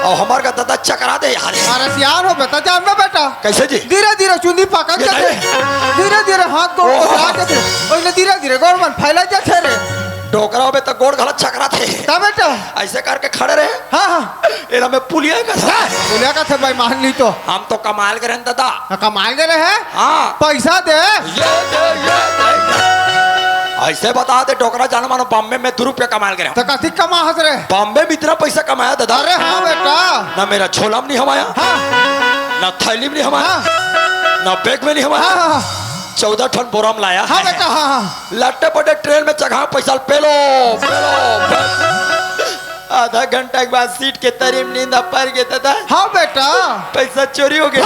और हमार का दादा चकरा दे यार। अरे सियान हो बेटा, जान में बेटा कैसे जी? धीरे धीरे चुंदी पकड़ ये के धीरे धीरे हाथ को उठा के ओइले धीरे धीरे गोड़ मन फैला जाथे रे। डोकरा में तो गोड़ गलत चकरा थे। ता बेटा ऐसे करके खड़े रहे। हाँ हाँ एला में पुलिया का था। बोलिया का थे भाई मान ली तो हम तो कमाल करें दादा। कमाल गए हैं। हाँ पैसा दे ये दे। ऐसे बता दे डोकरा जाना मानो बॉम्बे में 2 रुपया कमाल करें। तो कथी कमा हस रे? बॉम्बे में इतना पैसा कमाया दादा। अरे हाँ बेटा। ना मेरा झोला में नहीं हमाया, हाँ ना थैली में नहीं हमाया, हाँ ना बैग में नहीं हाँ हमाया। हाँ 14 टन बोरा में लाया। हाँ बेटा हाँ हाँ लट्टे पटे ट्रेन में चढ़ा पैसा पेलो पेलो। आधा घंटा के बाद सीट के तरीम नींद पर गए दादा। हाँ बेटा पैसा चोरी हो गया।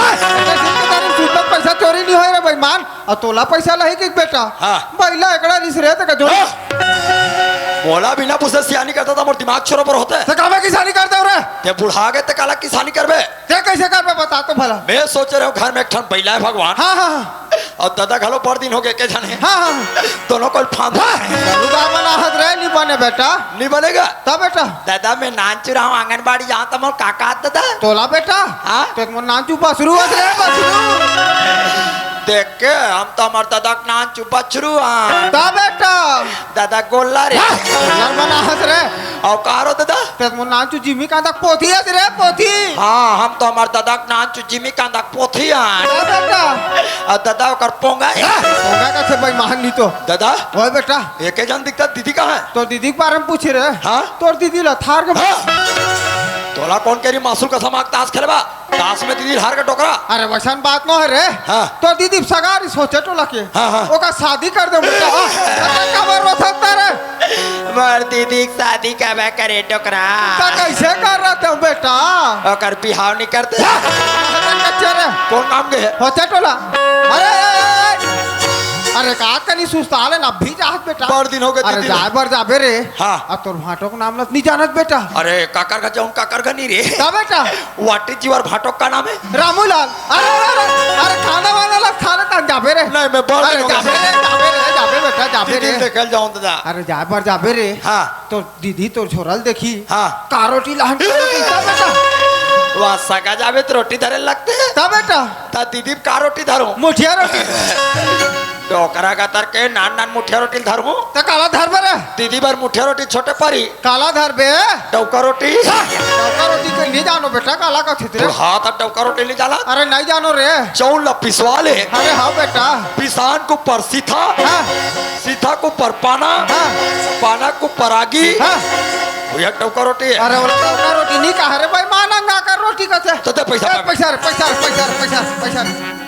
पैसा चोरी नहीं हो रे भाई मान और तोला पैसा लही कि बेटा। हाँ बैला एकड़ा रिस रे तो जो बोला बिना पूछे सियानी करता था मोर दिमाग छोरो पर होता है। तो काबे किसानी करते हो रे? ते बुढ़ा गए ते काला किसानी करबे। ते कैसे करबे बता तो भला। मैं सोच रहा हूँ घर में एक ठन बैला है भगवान। हाँ हाँ और दादा घलो पर दिन हो गए के जाने। हाँ हाँ दोनों को फांदा बना हद रहे नहीं बने बेटा। नहीं बनेगा तब बेटा दादा मैं नाच रहा हूँ आंगनबाड़ी जहाँ तक मोर काका दादा। तोला बेटा हाँ तो मोर नाचू बसरू हद रहे बसरू। देख के हम तो हमारे दादा का नाच बछरू। तब बेटा दादा गोल्ला रे यार बना हद रहे और कारो दादा। तो मोर नाचू जिमी का तक पोथी हद रहे पोथी। हाँ हम तो हमारे दादा का नाच जिमी कांदा पोथी। तब बेटा और दादा कर पोंगा होगा का थे भाई मान ली तो दादा। ओए बेटा एक जन दिखता दीदी कहाँ है? तो दीदी के बारे में पूछ रहे। हाँ तोर दीदी ला थार के तोला कौन कह रही मासूल का समाग ताश खेलबा? ताश में दीदी हार का टोकरा। अरे वैसन बात न है रे। हाँ तो दीदी सगारी सोचे तो लगे। हाँ हाँ ओका शादी कर दे बेटा। खबर बता रे मोर दीदी की शादी कब करे टोकरा? तो कैसे कर रहे थे बेटा? अगर बिहाव नहीं करते कच्चे रे कौन काम के है? होते टोला। अरे का कनी सुस्ताले ना भी जात बेटा। बार दिन हो गए अरे जाबर जाबे रे। हाँ आ तोर भाटो का नाम नहीं जानत बेटा। अरे काकर का जाऊं काकर का नहीं रे। तब बेटा वाटी जीवर भाटो का नाम है रामूलाल। अरे खाना वाला ला खाना तक जाबे रे। नहीं मैं बार दिन हो जाबे बेटा जाबे रे। देखल जाऊं दादा। अरे जाबर जाबे रे। हाँ तो दीदी तोर छोरल देखी। हाँ कारोटी लहन बेटा। वहाँ सगा जावे तो रोटी धरे लगते हैं। तब बेटा ता दीदी का रोटी धरो मुठिया रोटी डोकरा का तर के नान नान मुठिया रोटी धरो। तो काला धर बे दीदी बार मुठिया रोटी छोटे परी काला धर बे डौका रोटी। डौका रोटी के नहीं जानो बेटा काला का थितरे। हाथ अब डौका रोटी ले जाला। अरे नहीं जानो रे। चौल ला पिसवा ले। अरे हाँ बेटा पिसान को पर सीथा। हाँ सीथा को पर पाना। हाँ पाना को परागी। हाँ भैया डौका रोटी है। अरे वाला डौका रोटी नहीं कहा रे भाई मानंगा कर रोटी का थे। तो दे पैसा पैसा पैसा पैसा पैसा पैसा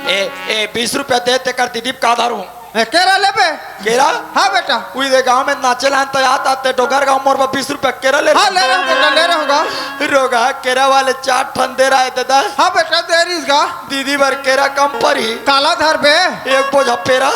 ए 20 रुपया देते कर दीदी का धारू केरा ले बे केरा। हाँ बेटा उई दे गांव में नाचे लान तो याद आते डोगर गांव मोर 20 रुपया केरा ले। हाँ ले रहा हूँ बेटा ले रहा हूँ। रोगा केरा वाले 4 ठन दे रहा है दादा। हाँ बेटा देरी इसका दीदी बार केरा कम पर ही काला धर बे एक बोझा पेरा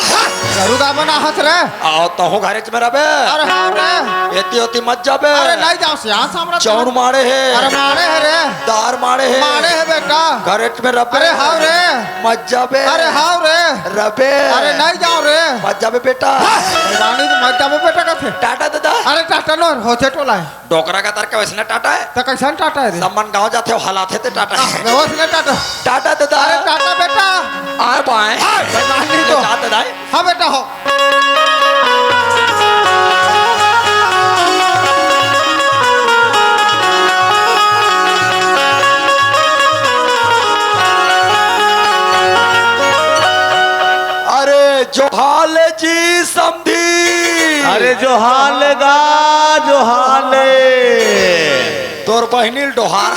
जरूर बना हंस रे। आओ तो हूँ घरे में रबे। अरे हाँ रे एती होती मत जाबे। अरे नहीं जाओ यहाँ सामने चौन मारे है। अरे मारे है रे दार मारे है। मारे है बेटा घरे में रबे। अरे हाँ रे मत जाबे। अरे हाँ रे रबे। अरे नहीं जाओ रे मत जाबे बेटा। रानी तो मत जाओ बेटा का थे। टाटा दादा। अरे टाटा नो होते टोला है डोकरा का तर का वैसे टाटा है। तो कैसा टाटा है रे? सम्मान गाँव जाते हो हालात है टाटा है। वैसे टाटा टाटा दादा। अरे टाटा बेटा आए बाएं तो दादा। हाँ बेटा हो जोहाल जी समधी। अरे जोहाल गा जोहाले तोर बहनील डोहार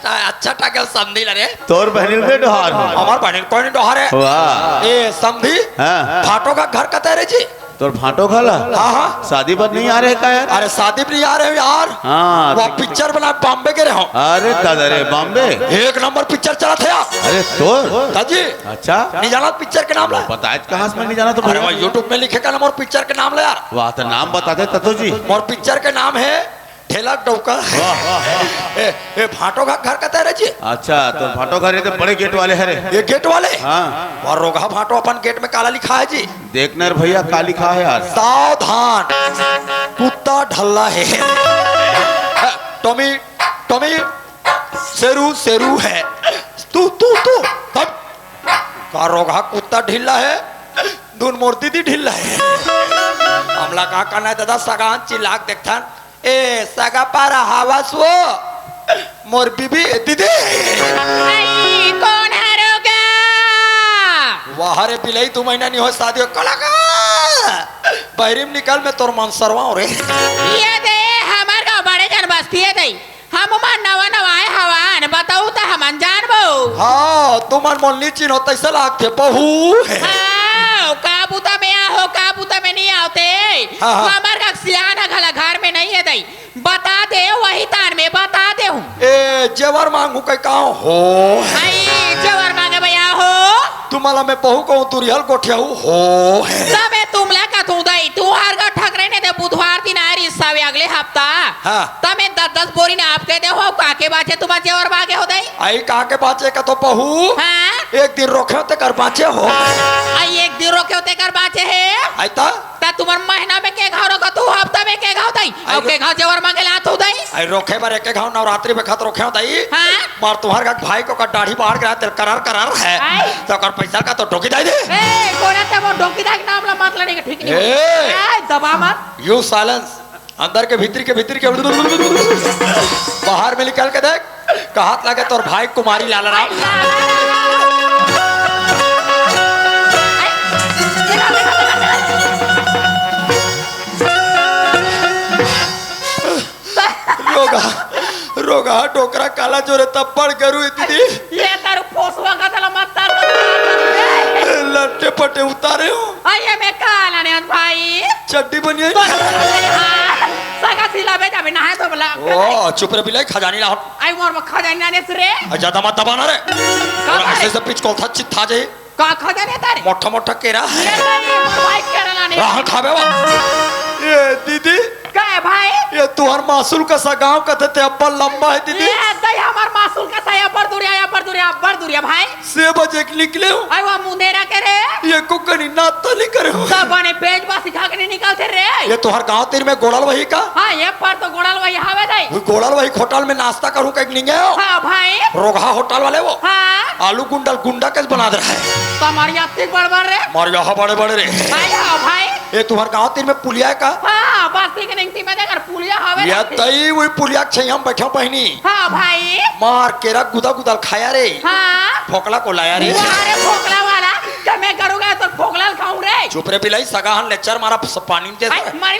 अच्छा टाकल समधी रे। तोर बहनील में डोहार हो। हमार बहनील कोई नहीं डोहार है। वाह ए समधी फाटो का घर कते रे जी? तोर फाटो खाला। हाँ हाँ शादी पर नहीं आ रहे का यार? अरे शादी पर नहीं आ रहे यार। हाँ वो पिक्चर बना बॉम्बे के रहे हो। अरे दादा रे बॉम्बे 1 नंबर पिक्चर चला था यार। अरे तोर दादी अच्छा नहीं जाना पिक्चर के नाम ला? पता है कहाँ से मैं नहीं जाना तो। अरे वो यूट्यूब में लिखेगा ना मोर पिक्चर के नाम ला यार। वाह तो नाम बता दे ततो जी। मोर पिक्चर के नाम है ठेला डौका। ए फाटो का घर कहते रहे जी। अच्छा तो फाटो घर तो बड़े गेट वाले है रे। ये गेट वाले। हाँ और रोगा फाटो अपन गेट में काला लिखा है जी। देखना रे भैया का लिखा है यार। सावधान कुत्ता ढल्ला है। टॉमी शेरू शेरू है तू तू तू तब का रोगा कुत्ता ढिल्ला है दून मूर्ति दी ढिल्ला है हमला का करना है दादा सगान चिल्लाक देखथन ए सगा पारा हवास वो मोर बीबी दीदी आई कौन है रोगा वाहरे पिलाई तू महीना नहीं हो शादी कला का बहरीम निकल में तोर मन सरवा रे ये दे हमार का बड़े जन बस्ती है दे हम मन नवा नवाए हवान बताऊ तो हम अनजान बो हाँ तुमन मोलनी चिन्ह तैसे लागते बहू हाँ काबूता में आओ काबूता में नहीं आते हाँ, हाँ। हमार का सियाना घला घर में नहीं है दई बता दे वही तान में बता दे हूँ ए जेवर मांगू कहीं कहाँ हो आई जवर मांगे भैया हो तुम्हाला मैं बहू को तुरियल गोठिया हो तबे तुमला का तू दई तू हर का ठकरे ने दे बुधवार दिन आ रही सावे अगले हफ्ता हाँ। तमे 10-10 बोरी ने आपके दे हो काके बाचे तुम जेवर मांगे हो दई आई कहा के बाचे का तो बहू हाँ एक दिन रोके होते कर बाचे हो आई एक दिन रोके होते कर बाचे है आई ता तुम्हार महीना में के घाव रोका तू हफ्ता में के घाव दई और के घाव जेवर मांगे ला तू दई आई रोके बार एक घाव नवरात्रि में खत रोके होता ही हाँ मार तुम्हार का भाई को का दाढ़ी बाढ़ गया तेरे करार करार है आई। तो कर पैसा का तो ठोकी दे दे ए कोना ते वो डोकी दा के नाम ला मत लेने के ठीक नहीं ए। ए दबा मत यू साइलेंस अंदर के भीतर के बाहर में निकल के देख का हाथ लगे तोर भाई कुमारी लाला राम रोगा रोगा टोकरा काला जोरे तप्पड़ करू दीदी ये तारू पोसवा का तला मत तार लट्टे पट्टे उतारे हो आइए मैं काला ने भाई चड्डी बनी है सगा सिला बेटा बिना है तो बोला ओ चुप रे बिलाई खजानी ला आई मोर में खजाना ने रे ज्यादा मत दबाना रे और ऐसे से पिच को था चित्ता जे का खजाने तारे मोटा मोटा केरा ये मोर भाई केरला ने राह खाबे वा ये दीदी का है भाई ये तुहर मासूल का सा गांव का थे अब्बा लंबा है दीदी ये दई हमार मासूल का साया पर दूरिया भाई 6 बजे के निकले हो आई वो मुंडेरा के रे ये कुकनी नाता नहीं करे हो सब बने पेज बा सिखा के नहीं निकलते रे ये तुहर गांव तीर में गोड़ल वही का हां ये पर तो गोड़ल वही हवे दई वो गोड़ल वही होटल में नाश्ता करूं कहीं नहीं गए हो हां भाई रोगा होटल वाले वो हां आलू गुंडल गुंडा कैसे बना दे रहा है तुम्हारी अत्ती बड़बड़ रे मार यहाँ बड़े बड़े रे भाई हां भाई ये तुहर गांव तीर में पुलिया का हां बस्ती के नहीं में देकर पुलिया हवे ये तई वही पुलिया छै हम बैठो पहनी हां भाई मार केरा गुदा गुदल खाया रे हां फोकला को लाया रे अरे फोकला वाला क्या मैं करूंगा तो फोकला खाऊं रे चुप रे बिलाई सगाहन लेक्चर मारा पानी में भाई मारी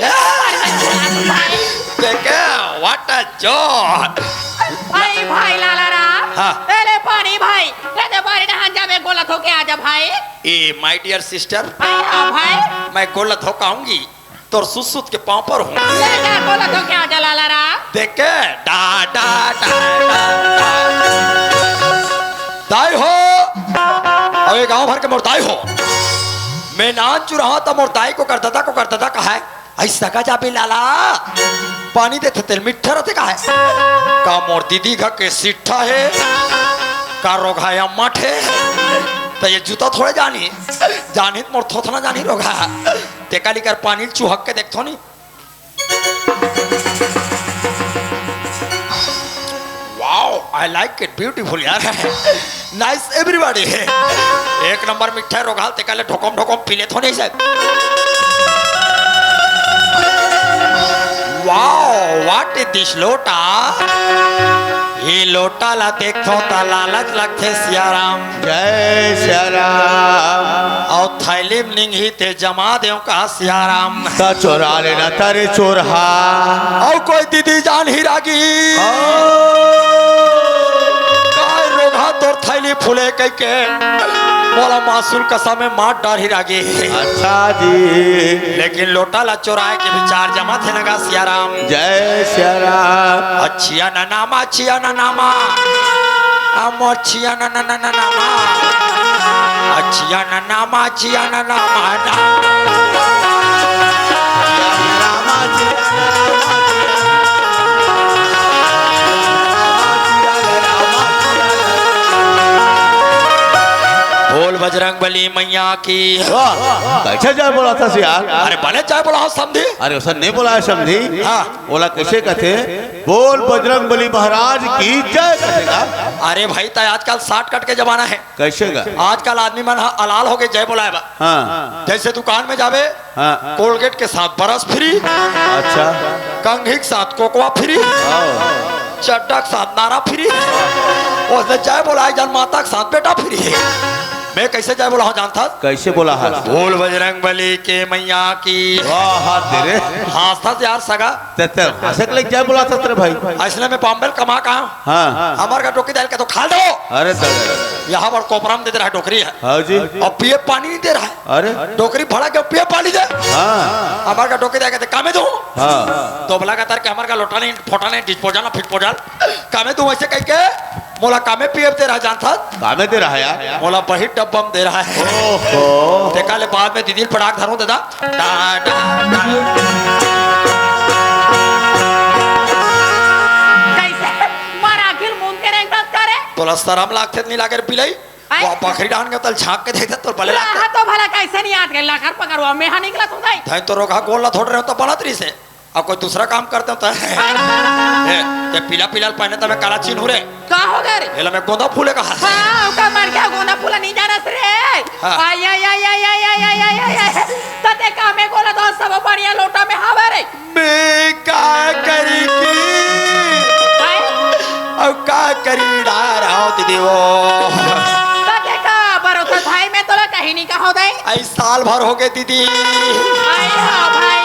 देखे व्हाट अ जॉब भाई भाई लाला राम हाँ। ले पानी भाई ले दे पानी नहान जा मैं गोलत होके आजा भाई ए माय डियर सिस्टर भाई हां भाई मैं गोलत होकर आऊंगी तोर सुसुत के पांव पर हूँ ले जा गोलत होके आजा लाला राम देखे डा डा डा दाई हो और ये गांव भर के मोरदाई हो मैं नाच चु रहा था मोरदाई को करता था कहा है ऐसा का जा भी लाला पानी देते तेल मिठा रहते कहा है का मोर दीदी का के सिट्ठा है का रोघाया मठ है तो ये जूता थोड़े जानी मोर थोथना जानी रोगा टेका लिकर पानी चुहक के देखो नी wow I like it beautiful यार नाइस एवरीबॉडी एक नंबर मिठाई रोगाल ते काले ठोकम ठोकम पीले थो नहीं से वाओ व्हाट इज दिस लोटा ये लोटा ला देखो ता लालच लगथे सियाराम जय श्याराम और थैली में निंगी ते जमा देव का सियाराम ता चोरा लेना तारे चोरहा और कोई दीदी जान ही रागी काय रोगा तोर थैली फूले कह के बोला मासूल का समय मार डार ही रागी अच्छा जी लेकिन लोटा ला चोराए के विचार जमा थे लगा सियाराम जय श्याराम अच्छिया ना नामा अमो अच्छिया ना नामा अच्छिया ना नामा बोल बजरंग बली मैया की कैसे जाए बोला था यार अरे भले चाहे बोला समझी अरे उसे नहीं बोला है समझी हाँ। बोला कैसे कहते बोल बजरंग बली महाराज की जय कहेगा। अरे भाई तो आजकल शॉर्टकट के जमाना है। कैसे गा? आजकल आदमी मन अलाल हो गए जय बोलाए बा। हाँ जैसे दुकान में जावे हाँ कोलगेट के साथ ब्रश फ्री, अच्छा कंघी के साथ कोकोआ फ्री, चड्डा के साथ नारा फ्री, उसने जय बोलाए जन माता के साथ बेटा फ्री। मैं कैसे जय बोला हूँ जानता? कैसे बोला है? बोल बजरंग बली के मैया की। वाह हाथ दे रे। हंसता यार सगा तेरे हंसे के लिए जय बोला था तेरे भाई। इसलिए मैं बॉम्बे कमा कहा हाँ हमारे का टोकरी डाल के तो खा दो। अरे दादा यहाँ पर कोपराम दे रहा है टोकरी है हाँ जी। और पिए पानी नहीं दे रहा है। अरे टोकरी भरा के पिए पानी दे। हाँ हमारे का टोकरी दे कामे दो हाँ तो बोला कहता है कि हमारे का लोटा नहीं फोटा नहीं डिस्पोजल ना फिटपोजल कामे दो वैसे कह के मोला कामे पिए दे रहा जानता? कामे दे रहा है यार। मोला बही डब्बम दे रहा है। ओहो देखा ले बाद में दीदी पटाख धरूं दादा डा डा डा। कैसे मारा आखिर मुंह के रंग करे बोला शर्म लागते नहीं लागे पिलाई आय? वो बकरी डान के तल झांक के देखते तो भले लागते हाँ तो भला कैसे नहीं याद कर लाकर पकड़वा में हाँ निकला तू नहीं धाई तो रोगा गोल ला थोड़ रहे हो तो बना तरी से अब कोई दूसरा काम करते हो तो ये पीला पीला पहने तो मैं काला चिन्ह रे का हो गए ये मैं गोंदा फूले का हाँ का मर गया गोना फूला नहीं जाना रे हाँ। आय आय आय आय आय आय आय आय आय आय तते का में गोला तो सब बढ़िया लोटा में हवा रे मैं का करी की अब का करी रहा हो दीदी वो तते का बरो तो भाई में तो कहीं नहीं कहो दे आई साल भर हो गए दीदी आय हाँ भाई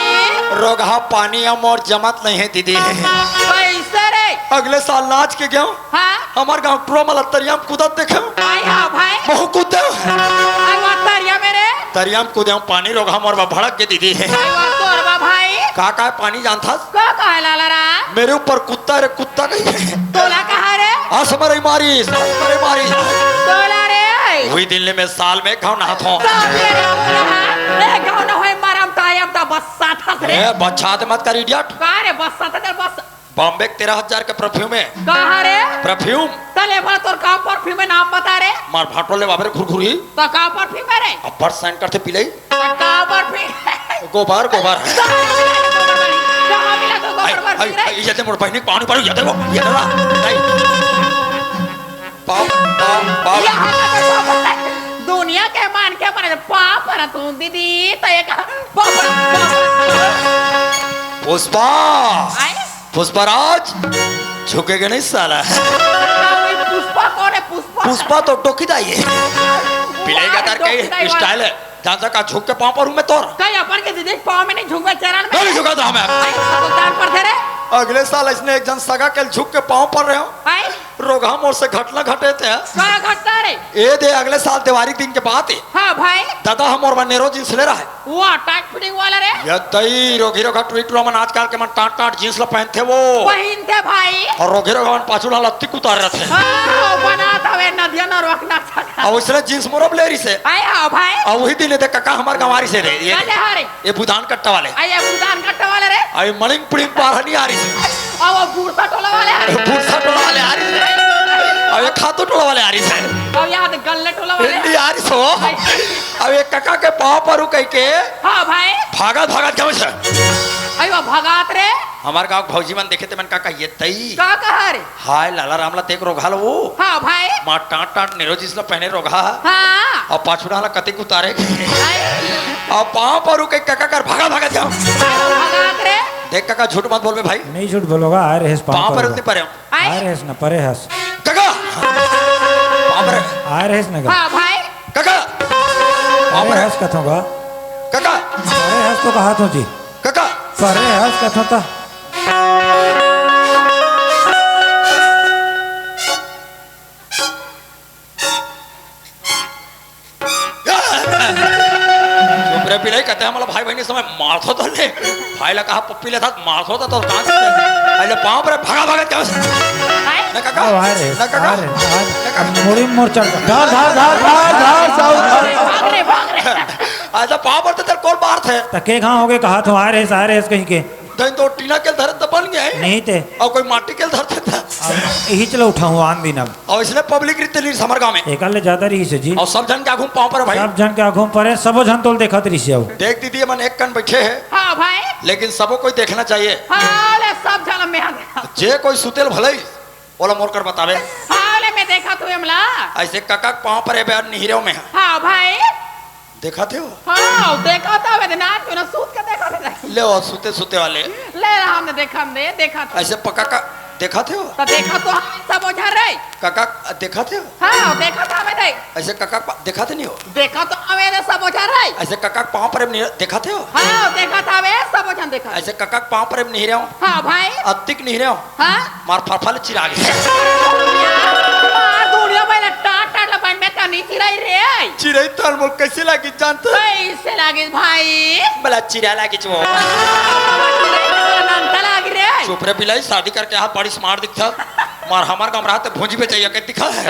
रोगा पानी हम और जमत नहीं है दीदी कैसे रे अगले साल नाच के गया हाँ हमारे गाँव टूरो मलत्तरियाम कूदत देखे आय हाँ भाई बहु कूदे आय वो तरिया मेरे तरियाम कूदे पानी रोगा मोर भड़क के दीदी है आय वो तोरवा भाई का पानी जानता का कहे लाला रा मेरे ऊपर कुत्ता रे कुत्ता कही है तोला कहा रे असमरे मारी तोला रे वही दिल्ली में साल में गाँव नहात हो बच्चा मत कर इडियट बॉम्बे 13,000 के परफ्यूम है परफ्यूम परफ्यूम नाम बता रे मार भाटो ले बाबरे घुरघुरी तो का परफ्यूम है रे अपर साइन करते पिलाई का परफ्यूम गोबर गोबर कहां मिला तो गोबर परफ्यूम रे ये मोर बहनी पानी पारू ये देखो ये ना नहीं पाप पाप पाप दुनिया के मान के बने पाप पर तू दीदी तो एक पुष्पा पुष्पराज झुकेगा नहीं साला पुष्पा कौन है पुष्पा पुष्पा तो टोकी दाई है पिलेगा तार के स्टाइल है जानता का झुक के पाँव पर हूँ मैं तोर कहीं अपन के दीदी पाँव में नहीं झुकवे चरण में नहीं झुका था मैं सुल्तान पर थे रे अगले साल इसने एक जन सगा के झुक के पाँव पर रहे हो आई रोगा मोर से घटना घटे थे क्या घटना रे ए दे अगले साल दिवाली दिन के बाद है हाँ भाई दादा हम और नेरो जींस ले रहा है वो टाइट फिटिंग वाला रे ये दई रोगी रोगा ट्वीट रो मन आजकल के मन टाट टाट जींस ला पहनते वो पहनते भाई और रोगी रोगा मन पाछू ला लत्ती उतार रहे थे हाँ बना था वे नदिया न रोकना था और उसने जींस मोरब ले रही से आई हाँ भाई और वही दिन दे काका हमार गंवारी से रे चले हारे ये बुधान कट्टा वाले आई भूटान कट्टा वाले रे आई मलिंग पुलिंग पार नहीं आ रही से और वो बूढ़ा टोला वाले हारे भूसा टोला वाले आ रही से अब ये खातू टोला वाले आ रही से और यहाँ तो गल्ले टोला वाले हिंदी आ रही सो अब ये काका के पाँव पर कह के हाँ भाई भागत भागत क्या से आई वो भगात रे हमारे गाँव भौजी मन देखे थे मन काका ये तई का कहा रे हाय लाला रामला तेक रोघा लो वो हाँ भाई माँ टाट टाट नेरो जिसला पहने रोघा हाँ और पाछुड़ा ला कतिक उतारे आई और पाँव पर कह काका कर भागा भागत जाओ भगात रे देख काका झूठ मत बोल बे भाई नहीं झूठ बोलोगा आ रहे पाँव पर उतने परे आई आ रहे न परे हस काका पाँव पर आ रहे न गा हाँ भाई काका पाँव परे पर हस कथोगा काका परे हस तो कहा तो जी काका परे हस कथो ता चुपरे पिलाई कहते हैं हमारा भाई बहनी समय मारथो तो ले भाई ला कहा पप्पी ले था मारथो तो कहां से पहले पांव पर भागा भागा क्या आई ना काका आ रहे ना काका आ रहे मुड़ी मोर चढ़ धार धार धार धार धार साउथ भाग रे ऐसा पांव पर तो तेरे कौन मार थे तके कहाँ हो गए कहा तो आ रहे कहीं के धन तो टीना के धरे तो बन गए नहीं थे और कोई माटी के धरते था अब यही चलो उठाऊँ आन दिन अब और इसलिए पब्लिक रीते ली हमारे गाँव में एकाले ज्यादा रही से जी और सब जन क्या घूम पाँव पर भाई सब जन के आँखों पर है सबो जन तोल देखा रही से अब देख दीदी मन एक कन बैठे है हाँ भाई लेकिन सबो कोई देखना चाहिए हाँ ले सब जन में आ गया जे कोई सुतेल भले बोला मोर कर बतावे हाँ ले मैं देखा तू हमला ऐसे काका पाँव पर है निहिरों में है हाँ भाई देखा थे वो हाँ देखा था वे ना क्यों ना सूत के देखा था ले वो सुते सुते वाले ले रहा हमने देखा था ऐसे पक्का का देखा थे वो तो देखा तो सब उधर रहे काका देखा थे वो? हाँ देखा था हमें नहीं ऐसे काका देखा थे नहीं हो देखा तो हमें सब उधर रहे ऐसे काका पाँव पर देखा थे हो हाँ देखा था हमें सब उधर देखा ऐसे काका पाँव पर नहीं रहे हो हाँ भाई अतिक नहीं रहे हो हाँ मार फरफल चिरा गए मार दुनिया में टाट टाट लपन में कनी चिराई रे चिराई तो अनमोल कैसे लगी जानते कैसे लगी भाई बला चिरा लगी चो नंता लगी रे चुप रे बिलाई शादी करके हाथ बड़ी स्मार्ट दिखता मार हमार गाँव रहते भूंजी पे चाहिए के दिखा है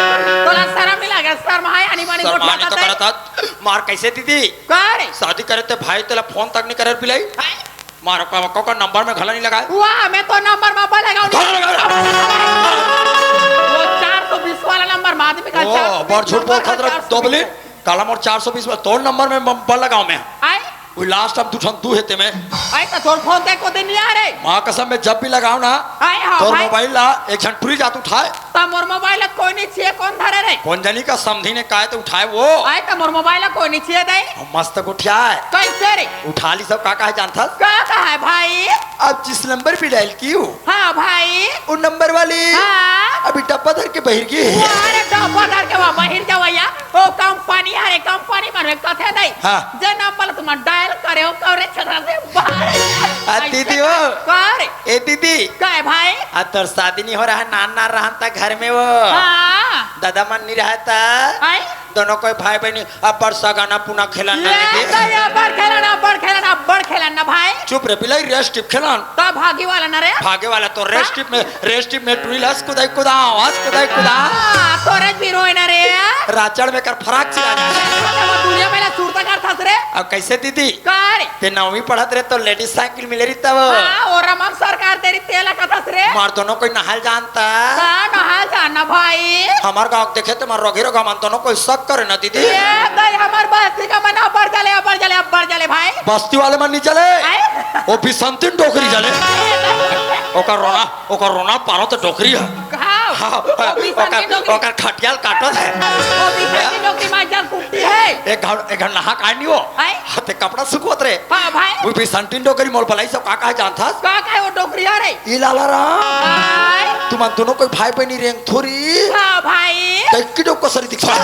तोला शर्म नहीं लगा शर्म है हनी मानी गोट शर्मानी तो लगाता करता मार कैसे दीदी करे शादी करे ते भाई तेला फोन तक नहीं करे बिलाई मार को नंबर में घला नहीं लगाए वाह मैं तो नंबर में लगाऊं वो 420 वाला नंबर माध्यमिक का ओ बड़ झूठ बोल खतरा दोबली काला मोर 420 में तोड़ नंबर में बल लगाओ मैं आई वो लास्ट टाइम तू तू हेते में आई तो तोर फोन ते को दिन नहीं आ रे मां कसम में जब भी लगाओ ना आई हां तोर भाई मोबाइल ला एक क्षण टूरी जात उठाए तो मोर मोबाइल कोई नहीं छे कौन धरे रे कौन जानी का समधी ने काहे तो उठाए वो आई तो मोर मोबाइल कोई नहीं छे दे मस्त को उठाए कैसे रे उठा ली सब का है जानता का है भाई अब जिस नंबर पे डायल की हो हां भाई उन नंबर वाली हां अभी डब्बा धर के बहिर की अरे डब्बा धर के बाहर जावैया ओ कंपनी है कंपनी में कथे नहीं हाँ। जे नंबर तुम डायल करे हो करे छतरा से बाहर दीदी हो कर ए दीदी का है भाई आ तोर शादी नहीं हो रहा है नान ना रहा था घर में वो हां दादा मन नहीं रहा था आई दोनों कोई भाई बहनी अब बरसा गाना पुना खेलाना ले तो ये बड़ खेलना भाई चुप रे पिलाई रेस्ट टिप खेलान तो भागी वाला ना रे भागे वाला तो रेस्ट टिप में टूल हंस कुदाई कुदाओ हंस कुदाई कुदा हां तोरे भी रोए ना रे राचड़ में कर फराक चिरा वो दुनिया में सुरता कर थस रे अब कैसे दीदी कर ते नौवीं पढ़त रहे तो लेडीज साइकिल मिले रही तब हां और रमन सरकार तेरी तेला का थस रे मार दोनों कोई नहाल जानता ना हाल जाना भाई हमार गाँव देखे तो मार रोगी रोगा मन दोनों कोई शक करे ना दीदी ये दई हमार बस्ती का मना बढ़ चले भाई बस्ती वाले मन नहीं चले आई वो भी संतिन डोकरी चले ओकर रोना पारो तो डोकरी है खाओ वो भी संगी डोकरी ओकर खटियाल काटत है वो भी संगी डोकरी में जल कुटती है एक घर नहा काटनी हो आई ते कपड़ा सुखवत रे हां भाई वो भी संतिन डोकरी मोल भलाई सब का जानता का है वो डोकरी आ रे ई लाला राम आई तुम दोनों कोई भाई बहनी रेंग थोड़ी हां भाई की डोक को सरी दिखा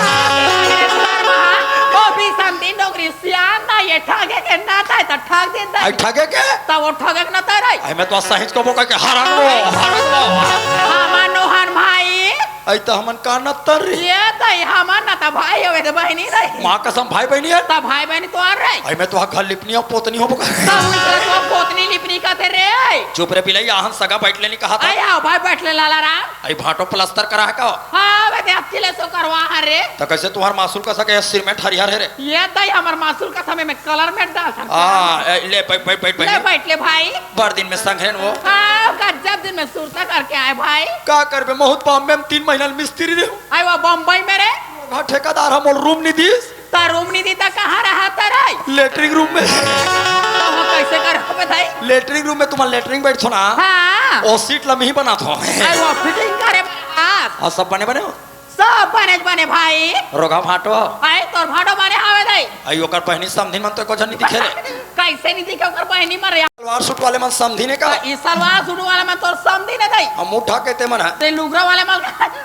वो भी संगी डोकरी सियान ना ये ठगे के ना था तो ठग देता आई ठगे के तो वो ठगे ना ता रे आई मैं तो सहित को बोका के हरान हां मनोहर भाई आई तो हमन का न तर ये दई हमार ना ता भाई होवे तो बहनी रे मां कसम भाई बहनी है ता भाई बहनी तो आ रे आई मैं तो घर लिपनी और पोतनी हो बोका सब उनके तो पोतनी लिपनी का थे रे चुप रे पिलाई आहन सगा बैठ लेनी कहा था आई आओ भाई बैठ ले लाला राम आई भाटो प्लास्टर करा है का हाँ वे अच्छी ले सो करवा रे तो कैसे तुम्हार मासूल का सके सिरमेंट हरिहर है रे ये दई हमार मासूल का समय में कलर में डाल सकता ले बैठ ले बैठ ले भाई बड़ दिन में संघरेन वो हाँ गजब दिन में सुरता करके आए भाई का करबे बहुत बॉम्बे में 3 महीना मिस्त्री रे आई वो बम्बई में रे घर ठेकेदार हम रूम नहीं दीस ता रूम नहीं दी ता कहाँ रहा था रे लेटरिंग रूम में तो वो कैसे कर बताई लेटरिंग रूम में तुम्हारा लेटरिंग बैठ ना हाँ ओ सीट लम्ही बना था आई वो फिटिंग करे बात और सब बने हो सब बने भाई रोगा भाटो आई तोर भाड़ो मारे हावे दई आई ओकर पहनी समधी मन तो कुछ नहीं दिखे रे कैसे नहीं दिखे ओकर बहनी मर या सलवार सूट वाले मन समधी ने का ई सलवार सूट वाला में तोर समझी नहीं दई हम उठा कहते मन है ते लुगरा वाले माल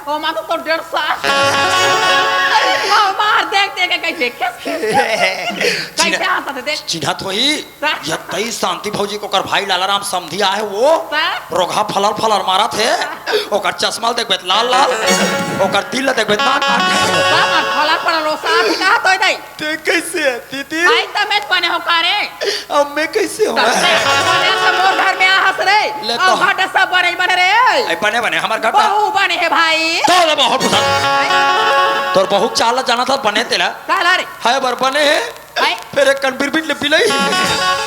ओ मा तो 1.5 साल हां मार देख के कैसे कैसे आता थे देख चिन्हत होई जब तई शांति भौजी को कर भाई लालाराम समधी आए वो रोगा फलर मारा थे ओकर चश्मा देखबे लाल लाल ओकर दिल देखबे नाक फलर पड़ लो साथ का तो दई ते कैसे है दीदी आई तमेत बने हो कारे अब मैं कैसे हूं मोर घर में आ हंस रे ले तो। और घाटा सब बने रे आई बने हमार घर बहू बने है भाई तो बहुत पसंद तोर बहुत चाल जाना था बने तेला काला रे है बर बने है आई? फिर एक कन बिरबिट ले पिलई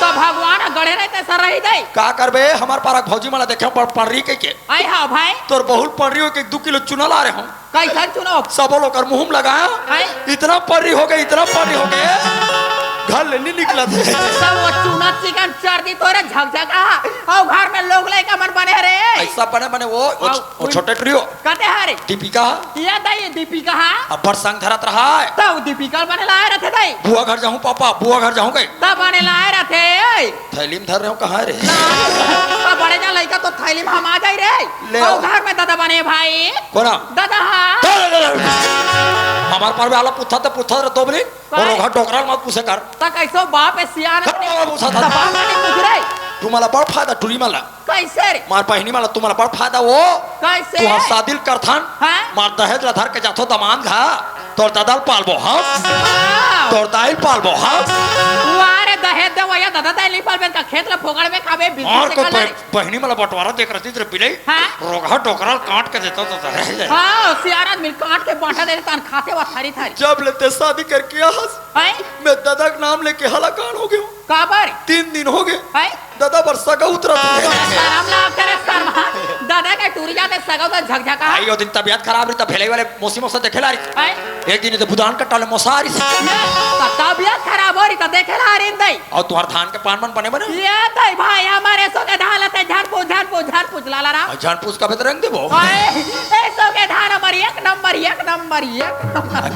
तो भगवान गड़े रहते सर रही दे का करबे हमार पारा भौजी माला देखे पढ़री के आई हाँ भाई तोर बहुत पढ़री हो के 2 किलो चुना ला रहे हूँ कैसा चुनो सब लोग कर मुंह में लगाया आई? इतना पढ़री हो गए इतना पढ़री हो गए घर ले नहीं निकला थे सब वो चुना चिकन चर्दी तोरे झकझका और घर में लोग लेके मन बने रे ऐसा बने बने वो छोटे ट्रियो कहते हरे दीपिका ये दई दीपिका हाँ अब्बर संग धरत रहा है तो दीपिका बने लाए रहते दई बुआ घर जाऊं पापा बुआ घर जाऊं गए तब बने लाए रहते थैली में धर रहे हो कहाँ रे तो बड़े जा लड़का तो थैली में हम आ जाए रे ले और आओ। घर में दादा बने भाई कोना दादा हाँ हमार पर वाला पुथा रे तो बनी और घर टोकरा मत पूछे कर तो कैसो बाप है सियान पूछा था बाप नहीं पूछ रहे तुम्हाला बड़ फायदा टुरी माला कैसे रे मार पहिनी माला तुम्हाला बड़ फायदा वो कैसे तू हम शादिल करथन हाँ? मार दहेज ला धर के जाथो दमान घा तोर दादाल पालबो हम वाह! तोर दाइल पालबो हम वारे दहेज दे वया दादा दाई नहीं पालबे का खेत ला फोगड़ में खाबे और बिजनेस को से कर पहिनी माला बंटवारा देख रही थी पिले हाँ? रोगा टोकरा काट के देता तो रह जाए हाँ सियारा मिल काट के बांटा दे तन खाते वा थारी थारी जब लेते शादी करके हंस हैं मैं दादा का नाम लेके हलाकान हो गया काबर 3 दिन हो गए हैं दादा वर्षा का उतरा शर्म ना करे शर्म दादा के टूरी जाते सगा तो झकझका आई ओ दिन तबियत खराब रही तब भेले वाले मौसम से देखे ला रही हैं एक दिन तो बुदान का टाले मोसारी से तबियत खराब हो रही तो देखे ला रही दई और तुहार धान के पान मन बने बने ये दई भाई हमारे सो के धान लते झाड़ पूछ लाला रा जान पूछ का बेत रंग देबो ए सो के धान हमारी एक नंबर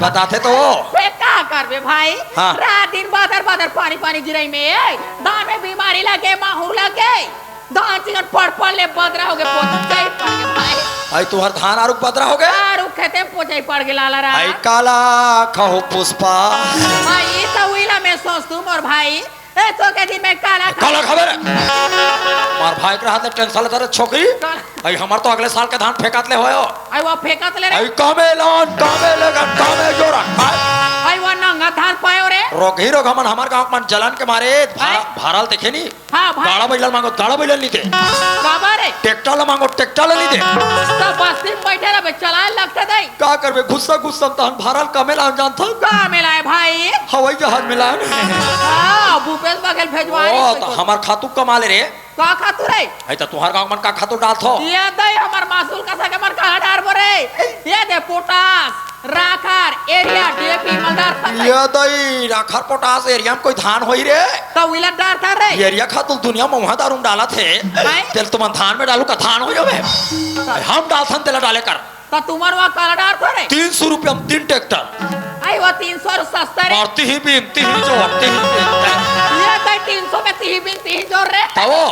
बताते तो वे का करबे भाई हाँ। रात दिन बादर पानी गिरई में धान में बीमारी लगे माहूर लगे धान चिकन पड़ ले बदरा हो गए पोछई पड़ गए भाई आई तुहार धान आरुक बदरा हो गए आरु खेते में पोछई पड़ गए लाला रा आई काला खहो पुष्पा भाई तो उइला में सोच तुम और भाई ए तो के दिन में काला काला खबर है मार भाई के हाथ में टेंशन लेता रे छोकरी आई हमार तो अगले साल के धान फेंकात ले होयो आई वो फेंकत ले रे आई कामे लगन कामे जोरा आई वो नंगा धान पायो रे रोग हमन हमार गांव मन जलन के मारे भारल देखे नी हाँ भाई गाड़ा बैल मांगो गाड़ा बैल नहीं दे काबर रे ट्रैक्टर मांगो ट्रैक्टर नहीं दे तो बस्ती में बैठे रहे चलाए लगते दई का करबे गुस्सा तहन भारल कमेला जान था का मिलाए भाई हवाई जहाज मिला हाँ भूपेश बघेल भेजवाए ओ तो हमार खातू कमा ले रे का खातू रे आई तो तुहार गांव मन का खातू डाल थो ये दे हमर मासूल का सके मर का डार बरे ये दे पोटास राखर एरिया डीएपी मलदार ये दई राखर पोटास एरिया में कोई धान होई रे तो विला डार था रे एरिया खातू दुनिया में वहां दारूम डाला थे तेल तुम धान में डालू का धान हो जावे हम डालथन तेला डाले कर तो तुम्हार वहाँ का डार था रे 300 रुपया में 3 ट्रैक्टर आई वो 300 सस्ता रे मारती ही बीनती ही जो हफ्ते ही ये दे 300 में तीही जोर रे ताओ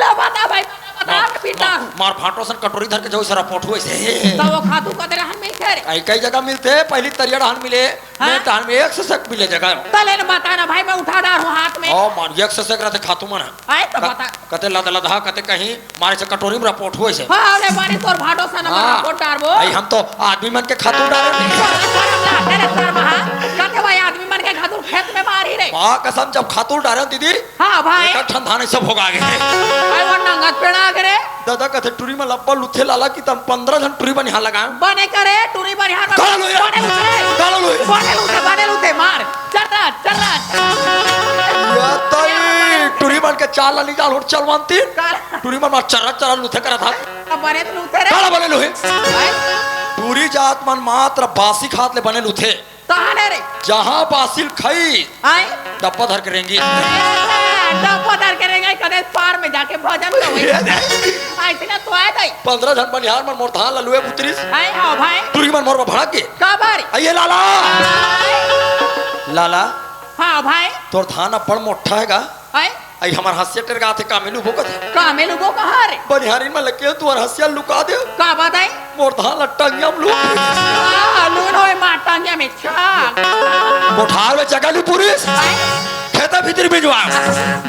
ले बता भाई बता पिता मार फाटो सन कटोरी धर के जो सरा पोठू ऐसे तो वो खातू का तेरे हाथ में थे रे आई कई जगह मिलते पहली तरिया धान मिले हाँ? मैं धान में 1 से सक मिले जगह तले ने बता ना भाई मैं उठा डार हूँ हाथ में ओ मान 1 से सक रहते खातू मन आए तो बता कते लद लदा कते कहीं मारे से कटोरी में पोठू ऐसे हाँ अरे बारी तोर भाटो सा नंबर हाँ। रिपोर्ट डारबो आई हम तो आदमी मन के खातू डाले कहते भाई आदमी मन के खातू खेत में मारी रे मां कसम जब खातू डाले दीदी हाँ भाई एक ठंडा नहीं सब होगा गए आई वो नंगत पेड़ा करे दादा कथे टूरी में लप्पा लुथे लाला की तम 15 जन टूरी बनिहा लगाए बने करे टूरी बनिहार काला लो यार। काला लो यार। बने लुटे मार चल या तई टूरी बन के चाल ला निकाल और चलवांती काला टूरी में चरा लुथे करा था बने तो लुटे रे काला बने लोहे भाई टूरी जात मन मात्र बासी खात ले बने लुथे तहाने रे जहां बासिल खाई आई डब्बा धर के रेंगी डब्बा दर करेंगे कदे पार में जाके भजन तो हुई ऐसे ना तो आए गई 15 जन बनिहार मन मोर धान ललुए उतरिस आई हाँ भाई टूरी मन मोर भड़ा के का बारी आइए लाला लाला हाँ भाई तोर धान अब बड़ मोटा हैगा आई आई हमार हसिया टेर गाथे कामेलू भोकत है का में लोगों कहाँ रे बनिहारी में लगे तू और हसिया लुका दे का बताई मोर धान लट्टंगियम लुक लून होए माटांगे में छाक कोठार में जगह पूरी खेता भीतर भिजवा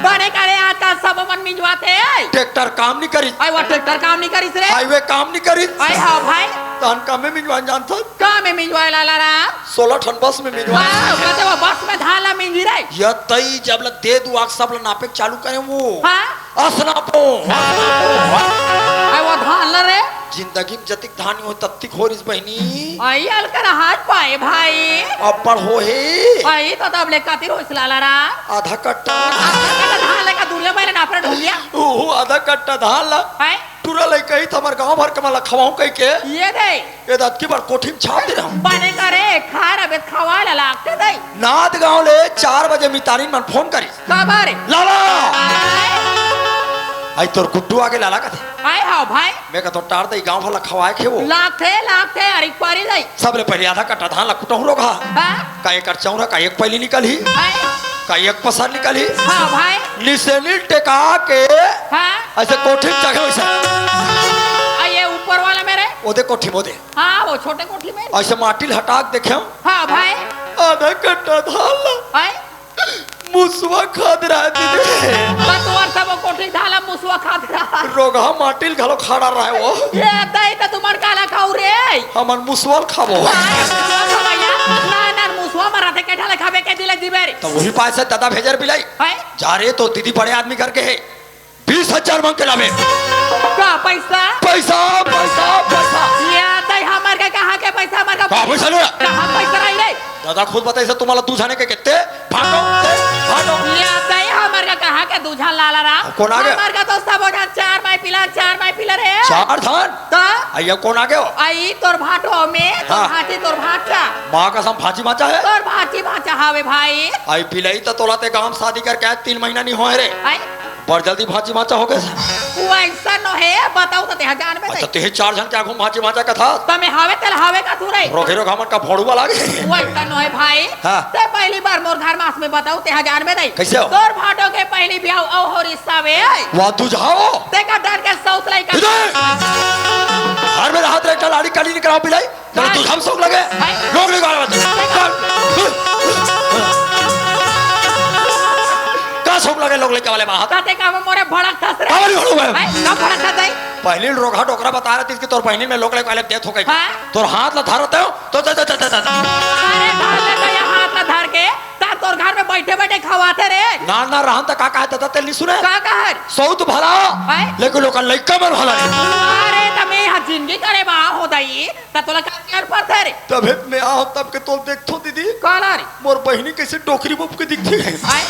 बने करे आता सब मन मिजवाते ट्रैक्टर काम नहीं करी आई वो ट्रैक्टर काम नहीं करी रे हाईवे काम नहीं करी आई हाँ भाई धान काम में मिजवा जानता का में मिजवाए लाला रा 16 टन बस में मिजवा वाह कहते वो बस में धान ला मिंजी रे या तई जब ल दे दू आग सब ल नापे चालू करे वो हाँ असनापो आई वो धान ला रे जिंदगी में जतिक धानी हो तत्तिक हो रिस बहनी आई अलकर हाथ पाए भाई अब्बड़ हो हे आई तो तब ले कातिर होइस लाला रा आधा कट्टा धान लेका दूरिया पहले नाफरे ढूंढिया ओहो आधा कट्टा धान ला है टूरा लई कही त हमर गांव भर के मला खवाऊं कही के ये दे ए दात की बार कोठी में छाप दे रहा बने करे खा रबे खवा ला लागते दे नाद गांव ले 4 बजे मितारिन मन फोन करी खबर लाला आए आई तोर गुड्डू आगे लाला का थे आए हां भाई मैं का तो टार दई गांव वाला खवाए के वो लागते अरे पारी दे सबले पहले आधा कट्टा धान ला कुटहु रोगा हां का एक चौरा का एक पहली निकली आए का एक पसार निकली हां भाई निसेनी टेका के हां ऐसे कोठी में जगह वैसा आइए ऊपर वाला मेरे ओदे कोठी मोदे हां वो छोटे कोठी में ऐसे माटी हटा के देखे हां भाई आधा कट्टा धान ला आए मुसवा खाद रहा दीदी बतवर सब कोठी ढाला मुसवा खात रहा रोगा माटिल घलो खाड़ा रहा वो ये दई त तुमर काला खाऊ रे हमर मुसवाल खाबो ना मुसवा मरा थे केठा खाबे के दिले दिबेरी तो वही पास से दादा भेजर बिलाई है जा रे तो दीदी बड़े आदमी करके है 20,000 मांग के लावे का पैसा पैसा पैसा पैसा ये दई हमर के कहां के पैसा हमर का पैसा लो कहां पैसा रही रे दादा खुद बताई से तुम्हारा तू जाने के कितने भागो ये दई हमर का कहां के दूझा लाला रा कौन आ गया? हमर का तो सब हो 4 माई पिला रे 4 धान तो आइया कौन आ गया आई तोर भाटो में तोर हाँ। भाटी तोर भाटा माँ का सम भाजी माचा है तोर भाटी भाचा हावे भाई आई पिलाई तो तोला ते गांव शादी करके आए 3 महीना नहीं हुए रे आई पर जल्दी भाजी माचा हो गए वो ऐसा न है बताओ तो तेहा जान में अच्छा ते 4 जन क्या घूम भाजी माचा का था तमे हावे तेल हावे का तू रे रोके रो घामन का फोड़ुआ लागे वो ऐसा न है भाई हाँ। ते पहली बार मोर घर मास में बताओ तेहा जान में दई कैसे हो? तोर भाटो के पहली ब्याह औ हो रिश्ता वे वा तू जाओ ते का डर के सौत लाई का इधर! हर में हाथ रखा लाड़ी काली निकला पिलाई चलो तू हम सोक लगे लोग ले गाल का सोक लगे लोग लेके वाले बाहर ताते का मोरे भड़क थस रे कावली होड़ो है ना भड़क थस दई पहले रोगा डोकरा बता रहा थी कि तोर बहनी में लोग लेके वाले डेथ हो गई हाँ। तोर हाथ ला धारते हो तो अरे ढाल ले गया हाथ ला धर के ता तोर घर में बैठे बैठे खवाते रे ना ना रहन त का कहता तेल नहीं सुने का कहर सौत भला हैं? लेकिन लोग लइका में भला अरे तमे हा जिंदगी करे बा हो दई ता तोला का कर पर रे तबे मैं आओ तब के तो देखथो दीदी काला रे मोर बहनी कैसे डोकरी मुफ के दिखती है आई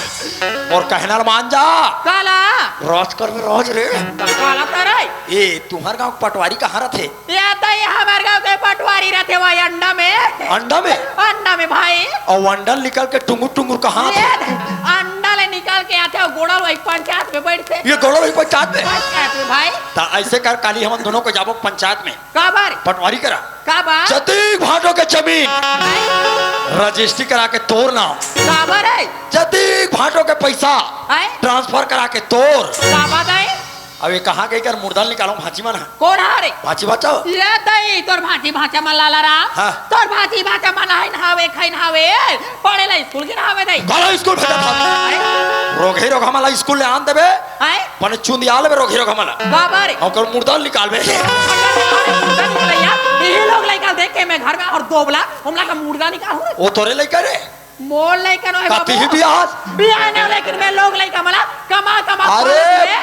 और कहना मान जा काला रोज कर में रोज रे काला तरे ए तुम्हार गांव पटवारी कहाँ रहते या दई हमार गांव के पटवारी रहते वा अंडा में अंडा में भाई और वंडल निकल के टुंगुर टुंगुर कहाँ थे ये अंडा ले निकाल के आते हो गोड़ा वही पंचायत में बैठते ये गौरव एक पंचायत में पंचायत में भाई ता ऐसे कर काली हम दोनों को जाबो पंचायत में का बार पटवारी करा का बार जतीक भाटों के जमीन रजिस्ट्री करा के तोड़ ना का बार है जतीक भाटों के पैसा है ट्रांसफर करा के तोड़ का बात है अब ये कहाँ गई कर मुर्दा निकालो भाजी मना कौन हारे भाजी बचाओ ये दई तोर भाटी भाचा मन लाला रा हाँ। तोर भाटी भाचा मन हाइन हावे खाइन हावे पढ़े ला स्कूल के हावे दई गाला स्कूल भेजा था रोगे रोग हमारा स्कूल ले आन देबे है पने चुंदियाल में रोगे रोग हमारा का बार और कर मुर्दा निकाल बे ये लोग लाइक देख के मैं घर में और दोबला हमला का मुर्गा निकाल वो तोरे लेकर रे मोर लाइक नो है काती ही भी आज बियाह ना लेकिन मैं लोग लाइक मला कमा अरे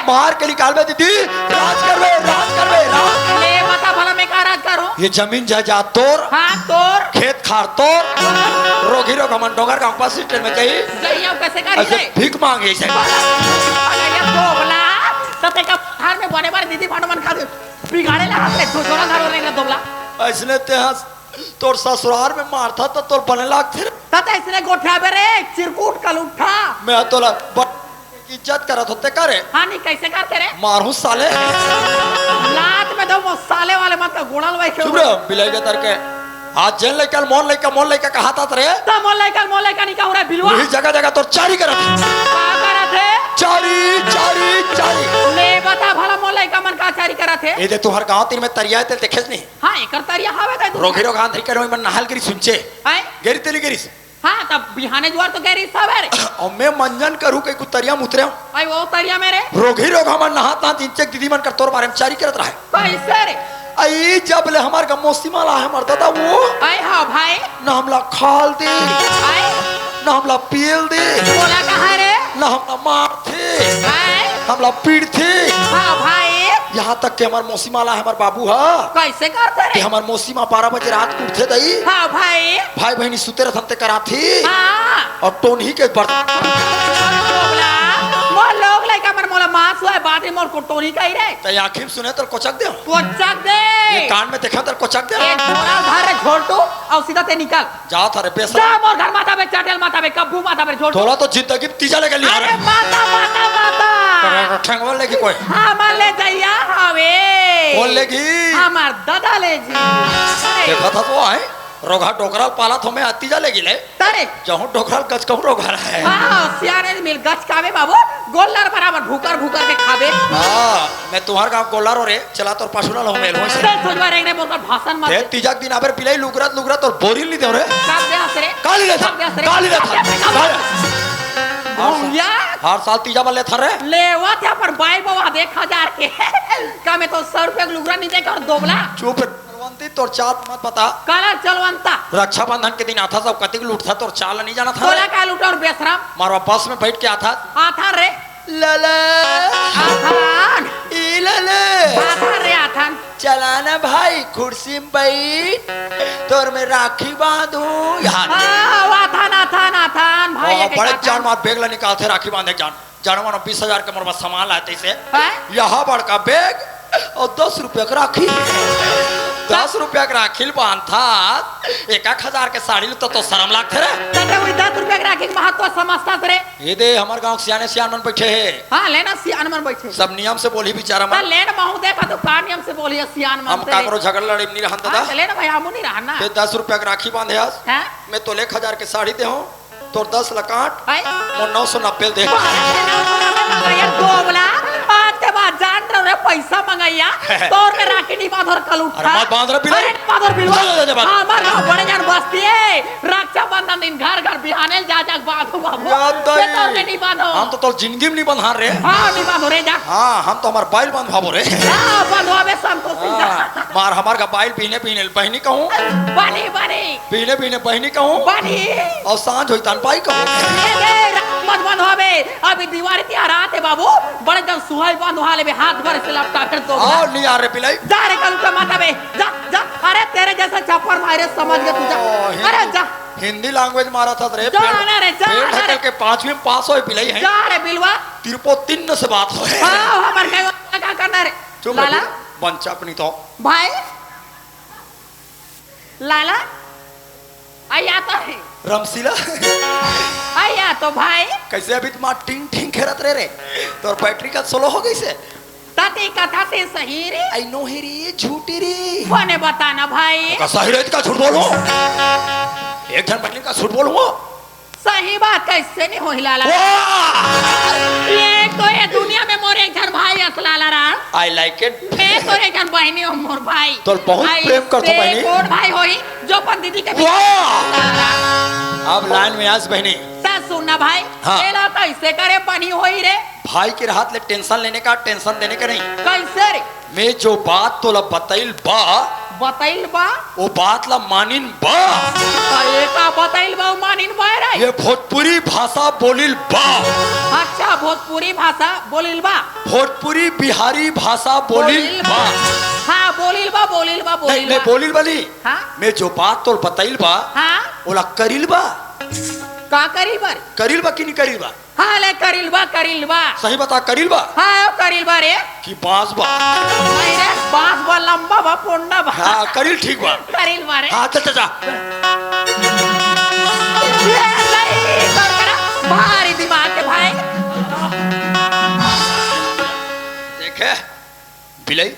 मार के निकाल बे दीदी राज कर बे राज ले बता भला मैं का राज करूं ये जमीन जायदाद तोर हां तोर खेत खार तोर रोगी रोग हमन डोंगर गांव पास स्टेट में गई जइयो कैसे करी ऐसे दे भीख मांगे ऐसे ये दोबला तते का घर में बने बारे दीदी फाटो मन खा दे बिगाड़े ला हाथ ले छोरा घर वाले का दोबला ऐसने ते तोर ससुराल में मारता तो तोर बने लाग थे तते इसने गोठा बेरे चिरकुट कल उठा मैं तोला इज्जत करत होते करे हां नहीं कैसे करते रे मारू साले लात में दो साले वाले मत का गुड़ल वाई चुप रहो बिलाई के तर के आज जेल लेकर मोल लेकर कहा था रे त मोल लेकर निका उरा बिलवा वही जगह जगह तो चारी करत का करत है चारी ले बता भला मोल लेकर मन का चारी करत है ए दे तोहर गांव तीन में तरिया ते देखेस नहीं हां एकर तरिया हावे दे रोगी रोग आंधी कर में नहाल करी सुनचे है गेरी तेली गेरी हां तब बिहाने जुआर तो गैरी सवेरे और मैं मंजन करूं कई कुतरिया मुतरे भाई वो तरिया मेरे रोगी रोग हमन नहात ना तीन चेक दीदी मन कर तोर बारे में चारी करत रहे कैसे रे आई जब ले हमार गमो सीमा ला हमर दादा वो आई हां भाई ना हमला खाल दे आई ना हमला पील दे बोला कहां रे ना हमला मार थे आई हमला पीड़ थे हां भाई यहाँ तक कि हमार मौसी माला हमार बाबू है कैसे करते कि रे हमार मौसी माँ 12 बजे रात को उठे दई हाँ भाई भाई बहनी सुते रहते कराथी हाँ और टोनही के बर्तन मोला मोर लोग लाइक हमर मोला मास हुआ बाद में मोर कोटोनी कही रे तो आँखी में सुने तो कोचक दे कोचक दे ये कान में देखा तो कोचक दे एक झोला घर रे छोड़ और सीधा ते निकल जा थारे पैसा जा मोर घर माथा पे चटेल माथा पे कब्बू माथा पे छोड़ थोड़ा तो जिंदगी में तीजा लेके लिया अरे माता माता माता ठंगवा लेगी कोई हमार ले जइया हवे कौन लेगी हमार दादा ले जी देखा था तो आए रोगा डोकराल पाला तो मैं तीजा लेगी ले तारे जहाँ डोकराल गच कहूँ रोगा रहा है हाँ सियाने मिल गच खावे बाबू गोल्लर बराबर भूकर भूकर के खावे हाँ मैं तुम्हार गाँव गोलारो रे चला तो पासुना लो मेल हो चल सोचवा रे मोर भाषण मत ते तीजा दिन आबर पिलाई लुगरात और बोरिल नहीं दे रे कब दे हंस रे काली ले था काली ले था भूया हर साल तीजा बल्ले था रे लेवा थे पर बाई बाबा देख 1000 के का में तो 100 रुपए का लुगरा नहीं देकर दोबला चुप परवंती तोर चाल मत बता कलर चलवंता रक्षाबंधन के दिन आता सब कति लूट था तोर चाल नहीं जाना था तोला का लूटा और बेशरम मारवा बस में बैठ के आता आथा रे लले आथान ई लले आथा रे आथान चलाना भाई कुर्सी में बैठ तोर में राखी बांधू यार आथान आथान आथान भाई ओ, एक बड़े आथान। जान मार बैग ला निकालते राखी बांधे जान मानो 20,000 के मोर सामान लाते से हैं? यहाँ बड़का बैग और 10 रुपया का राखी 10 रुपया का राखी बांधा 1,000 के साड़ी तो शर्म लागते रे तते वही 10 रुपए के राखी के महत्व समझता रे ये दे हमारे गांव सियाने सियान मन बैठे है हाँ लेना सियान मन बैठे सब नियम से बोली बेचारा ता मन लेना महू देखा तो का नियम से बोलिए सियान मन हम काकरो झगड़ लड़ी नहीं रहन दादा हाँ लेना भाई हमू नहीं रहना ते 10 रुपया का राखी बांधे आज हैं मैं तो 1,000 के साड़ी दे हूँ तो 10 लकाट भाई और 990 दे दोबला आज के बाद जान रहे पैसा मंगाइया तोर में राखी नहीं बांधर कल उठा अरे मत बांध रे बिल्ला। अरे बांधर बिल्ला जा, जा, जा, बांध। हमार गांव बड़े जान बस्ती है रक्षाबंधन दिन घर घर बिहाने जा जा बांधो बाबू याद ते दई। तोर में नहीं बांधो हम तो तोर जिंदगी में नहीं बंधा रे हाँ नहीं बांधो रे जा हाँ हम तो हमार बाइल बांधवाबो रे हाँ बांधवावे संतोष सिंह हाँ, मार हमार का बाइल पीने पीने बहनी कहूँ बनी बनी पीने पीने बहनी कहूँ बनी और सांझ होई तान पाई कहूँ मत बांधवावे अभी दीवार त्योहार आते बाबू बड़े जन सुहाई बांधवा ले हाथ भर से लपटा कर दो आओ नहीं आ रे पिलाई जा रे कल के माता बे जा जा अरे तेरे जैसा छप्पर मारे समझ के तू जा अरे जा हिंदी लैंग्वेज मारा था रे जा ना रे, जा पेड़ ना रे। ढके के 5वीं में पास होए पिलाई है जा रे बिलवा तिरपो 3 से बात हो हाँ हमार क्या करना रे चुप लाला बंचा अपनी तो भाई लाला आया तो है रमसीला आया तो भाई कैसे अभी तुम टिंग टिंग खेरत रे तोर बैटरी का सोलो हो गई से ताती कथा ते सही रे आई नो ही रे झूठी रे कोने बताना भाई का सही रे का झूठ बोलूं एक जन बहनी का झूठ बोलूं सही बात कैसे नहीं हो लाला वाह ये तो ये दुनिया में मोर एक जन भाई असलाला रहा आई लाइक इट मैं तो एक जन बहनी हो मोर भाई तो बहुत प्रेम करतो बहनी। कौन भाई होई जो पर दीदी के वाह अब लाइन में आज बहनी सुनना भाई हाँ। एला कैसे करे बनी होई रे भाई के हाथ ले टेंशन लेने का टेंशन देने का नहीं कैसे रे मैं जो बात तोला बताइल बा बताइल बा वो बात ला मानिन बा अरे का बताइल बा मानिन बा रे ये भोजपुरी भाषा बोलिल बा अच्छा भोजपुरी भाषा बोलिल बा भोजपुरी बिहारी भाषा बोलिल बा हाँ बोलिल बा बोलिल बा नहीं बोलिल नहीं बा बोलिल बली हाँ मैं जो बात तोल बताइल बा हाँ ओला करिल बा का करिल बा रे? करिल बा कि नहीं करिल बा हाँ ले करिल बा सही बता करिल बा हाँ करिल बा रे कि बांस बा नहीं रे बांस बा लंबा बा पोंडा बा हाँ करिल ठीक बा करिल बा रे हाँ चल जा ये नहीं कर करा भारी दिमाग के भाई देखे बिलाई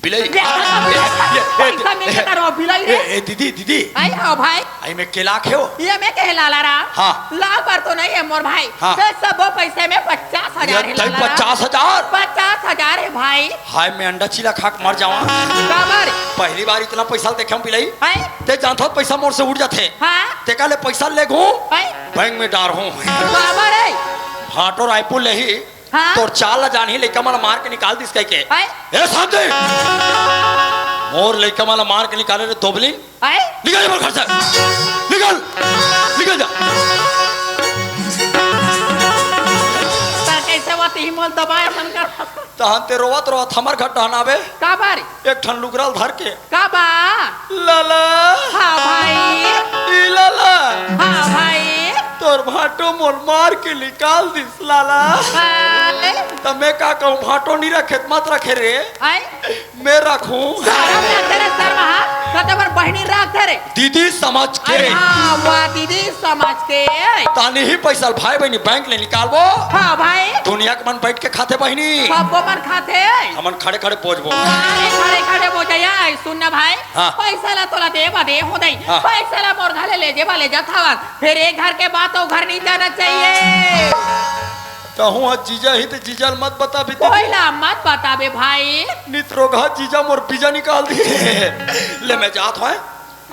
बिलाई पैसा में के तारो बिलाई रे ए दीदी दीदी आई हाँ भाई आई मैं केला खेओ ये मैं कहे लाला रा हाँ। ला पर तो नहीं है मोर भाई हाँ। तो सब पैसे में 50,000 है ये लाला 50,000 50,000 है भाई हाय मैं अंडा चिला खा के मर जावा कबर पहली बार इतना पैसा देखे हम बिलाई है ते जानता पैसा मोर से उड़ जाते हाँ ते का ले पैसा ले घूं है बैंक में डार हूं कबर है हाटो रायपुर ले ही हाँ। तो चाल जान ही लेका माला मार के निकाल दिस कह के है ए साथ दे मोर लेका माला मार के निकाले रे दोबली है निकल जा घर से निकल निकल जा तर कैसे बात दी मोल दबाए संकर तहन ते रोवत रोवत हमर घर टहनावे का बारी एक ठन लुगरल धर के का बा लाला हाँ भाई ई लाला हाँ भाई तोर भाटो मोर मार के निकाल दिस लाला आई तब मैं का कहूँ भाटो नहीं रखे मत रखे रे मैं रखूं सारा में तेरे सर महा कतबर बहनी राख रे दीदी समझ के हाँ वाह दीदी समझ के तानी ही पैसा भाई बहनी बैंक ले निकालबो हाँ भाई दुनिया के मन बैठ के खाते बहनी सबको मन खाते हमन खड़े खड़े पोजबो अरे खड़े खड़े बोझया सुन ना भाई हाँ। पैसा ला तोला दे हो दई हाँ। पैसा ला मोर घरे ले जे वाले जथावा फिर एक घर के बात तो घर नहीं जाना चाहिए कहूँ जीजा ही तो जीजा मत बता भी कोयला मत बताबे भाई नित्रोगा जीजा मोर बीजा निकाल दिए ले मैं जात हूँ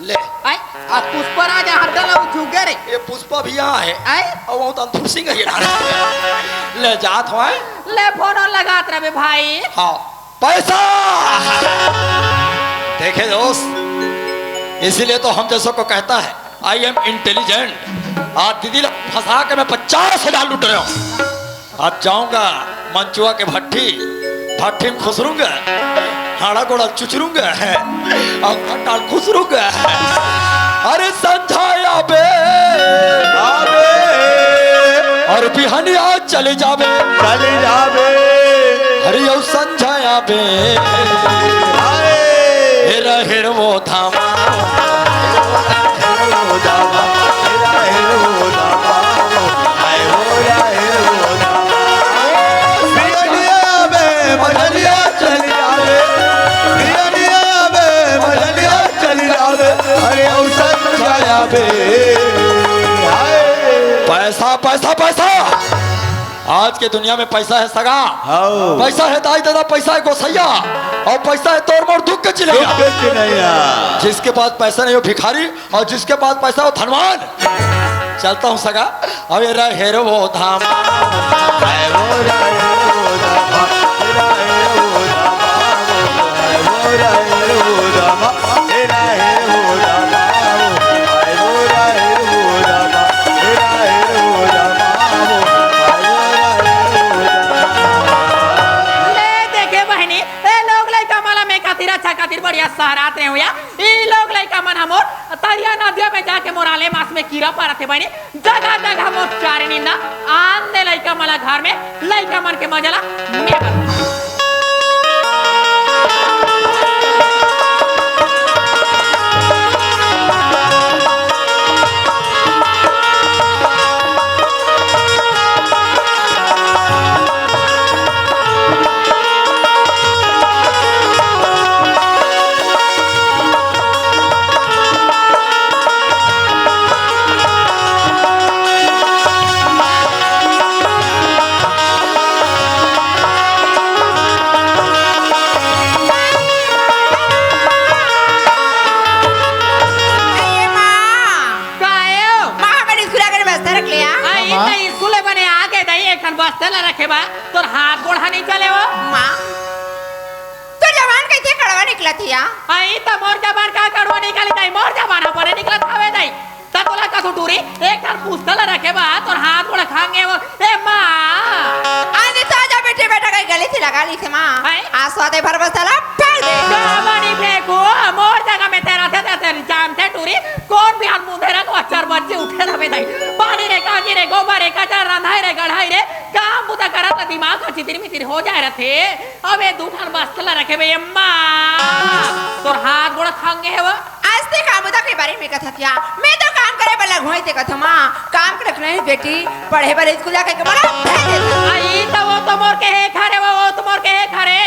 ले आई आ पुष्पराज हरदल झुके रे ये पुष्पा भी यहाँ है आई और वो तंतुर सिंह है ले जात हूँ ले फोन लगात रहे भाई हाँ पैसा देखे दोस्त इसीलिए तो हम जैसों को कहता है आई एम इंटेलिजेंट आज दीदी फंसा के मैं 50,000 लुट रहा हूँ आज जाऊंगा मंचुआ के भट्टी में खुसरूंगा हाड़ा गोड़ा चुचरूंगा और खुसरूंगा अरे समझाया बे और बिहनिया चले जाबे अरे यौ समझाया बे हेरा हेर वो धामा पैसा पैसा पैसा आज के दुनिया में पैसा है सगा पैसा है दाई दादा पैसा है गोसैया और पैसा है तोड़ मोड़ दुख के चिलैया जिसके पास पैसा नहीं हो भिखारी और जिसके पास पैसा हो धनवान चलता हूँ सगा अबे रहे वो धाम खातिर बढ़िया सहारात रहे हुआ ई लोग लइका मन हमर तरिया नदिया में जाके मोराले मास में कीड़ा पड़ते बने जगह जगह मोर चारे निंदा आन दे लइका मला घर में लइका मन के मजला में रखे बा तोर हाथ गोड़ा नहीं चले वो माँ तो जवान कैसे कड़वा निकला थी आई तो मोर जबान का कड़वा निकाली दाई मोर जबान पर निकला थावे दाई ता तोला का टूरी एक थार पुस्तल रखे बा तोर हाथ गोड़ा खांगे वो ए मां आज तो जा बेटे बेटा कहीं गली थी लगा ली थी माँ आज स्वादे भर बसला फेंक दे जवानी फेंको मोर जगह में तेरा थे जाम थे टूरी कौन भी हाथ मुंधेरा को अचार बच्चे उठे रहे दाई पानी रे काजी रे गोबर रे कचर रंधाई रे गढ़ाई रे काम बुता करा तो दिमाग का चितिर मितिर हो जाए रहे अबे दूठान बस्तला रखे बे अम्मा तोर हाथ गोड़ा खांगे है वो आज ते काम बुता के बारे में कथा थिया मैं तो काम करे वाला घोई ते कथा माँ काम कर रखना है बेटी पढ़े वाले स्कूल जाके के बड़ा आई तो वो तो मोर के है खरे वो तो मोर के है खरे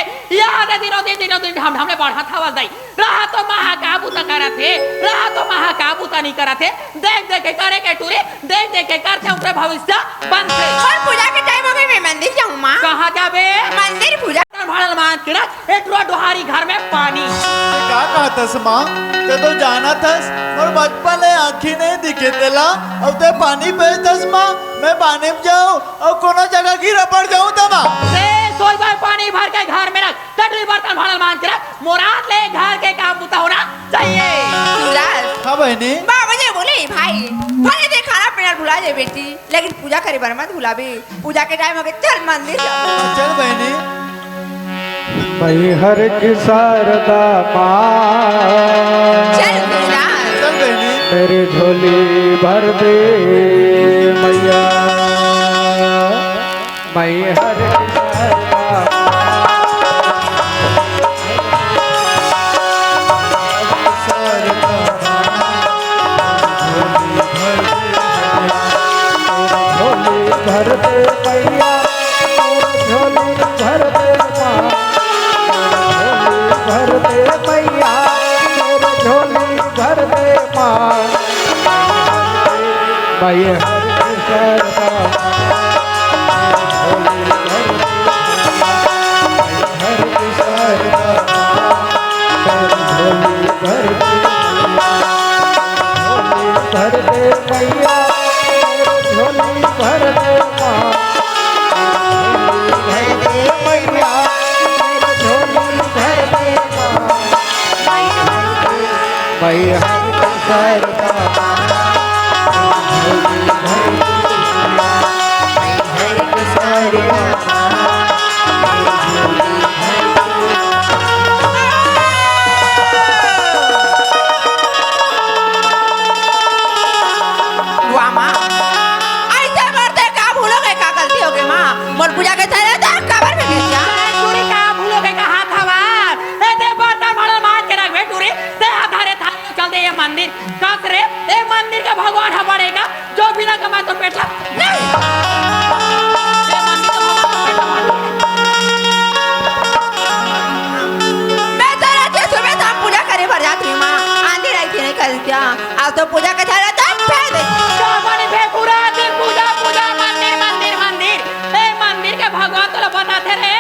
याद दिनों दिन हम हमने बढ़ा था वाल दाई रहा तो महा का बुता करा थे रहा तो महा का बुता नहीं करा थे देख देख के करे के टूरे देख देख के करते ऊपर भविष्य बनते और पूजा के टाइम हो गई मैं मंदिर जाऊँ माँ कहाँ जाबे मंदिर पूजा भाड़ल मान किड़ा एक डोहारी घर में पानी क्या कहतस माँ ते तो जाना थस और बचपन में आँखी नहीं दिखे तेला अब ते पानी बेचतस माँ मैं पानी में जाऊँ और कोनो जगह गिरा पड़ जाऊँ तमा सोई भाई पानी भर के घर में रख कटरी बर्तन भाड़ल मान के रख मोरात ले घर के काम बुता होना चाहिए सूरज हाँ बहनी बाबा जी बोले भाई भले दे खाना पीना भुला है बेटी, लेकिन पूजा करे बार मत भुलाबी। पूजा के टाइम हो गए, चल मंदिर चल। चल बहनी। मैं हर की शारदा माँ, चल बेटा। चल बहनी। मेरी झोली भर दे मैया, मैं हर की शारदा भर दे मैया, झोली भर दे माँ, भर दे मैया, झोली भर दे माँ, मैं हर शारदा झोली भर दे, हर शारदा झोली भर दे, झोली भर दे मैया, झोली भर दे माँ, भर दे मैया, झोली भर दे माँ, मैं हर शारदा झोली भर दे, हर शारदा वाह माँ, ऐसे मरते का भूलोगे, का गलती हो गई माँ। मोर पूजा के थाले तो कबर में गिर गया। टूरी का भूलोगे का हाथ हवार ते बर्तन बड़ा मार के रख बे टूरी ते आधारे था चल दे ये मंदिर कस रे ये मंदिर का भगवान है बढ़ेगा जो बिना कमाए तो पेट नहीं ये मंदिर का भगवान तो पेट मैं तो रात सुबह तो पूजा करे भर जाती हूँ माँ। आंधी रही थी नहीं कल क्या, अब तो पूजा के थाले तो फेंक दे। बनी फे पूरा दिन पूजा पूजा मंदिर मंदिर मंदिर ए मंदिर के भगवान तो बताते रे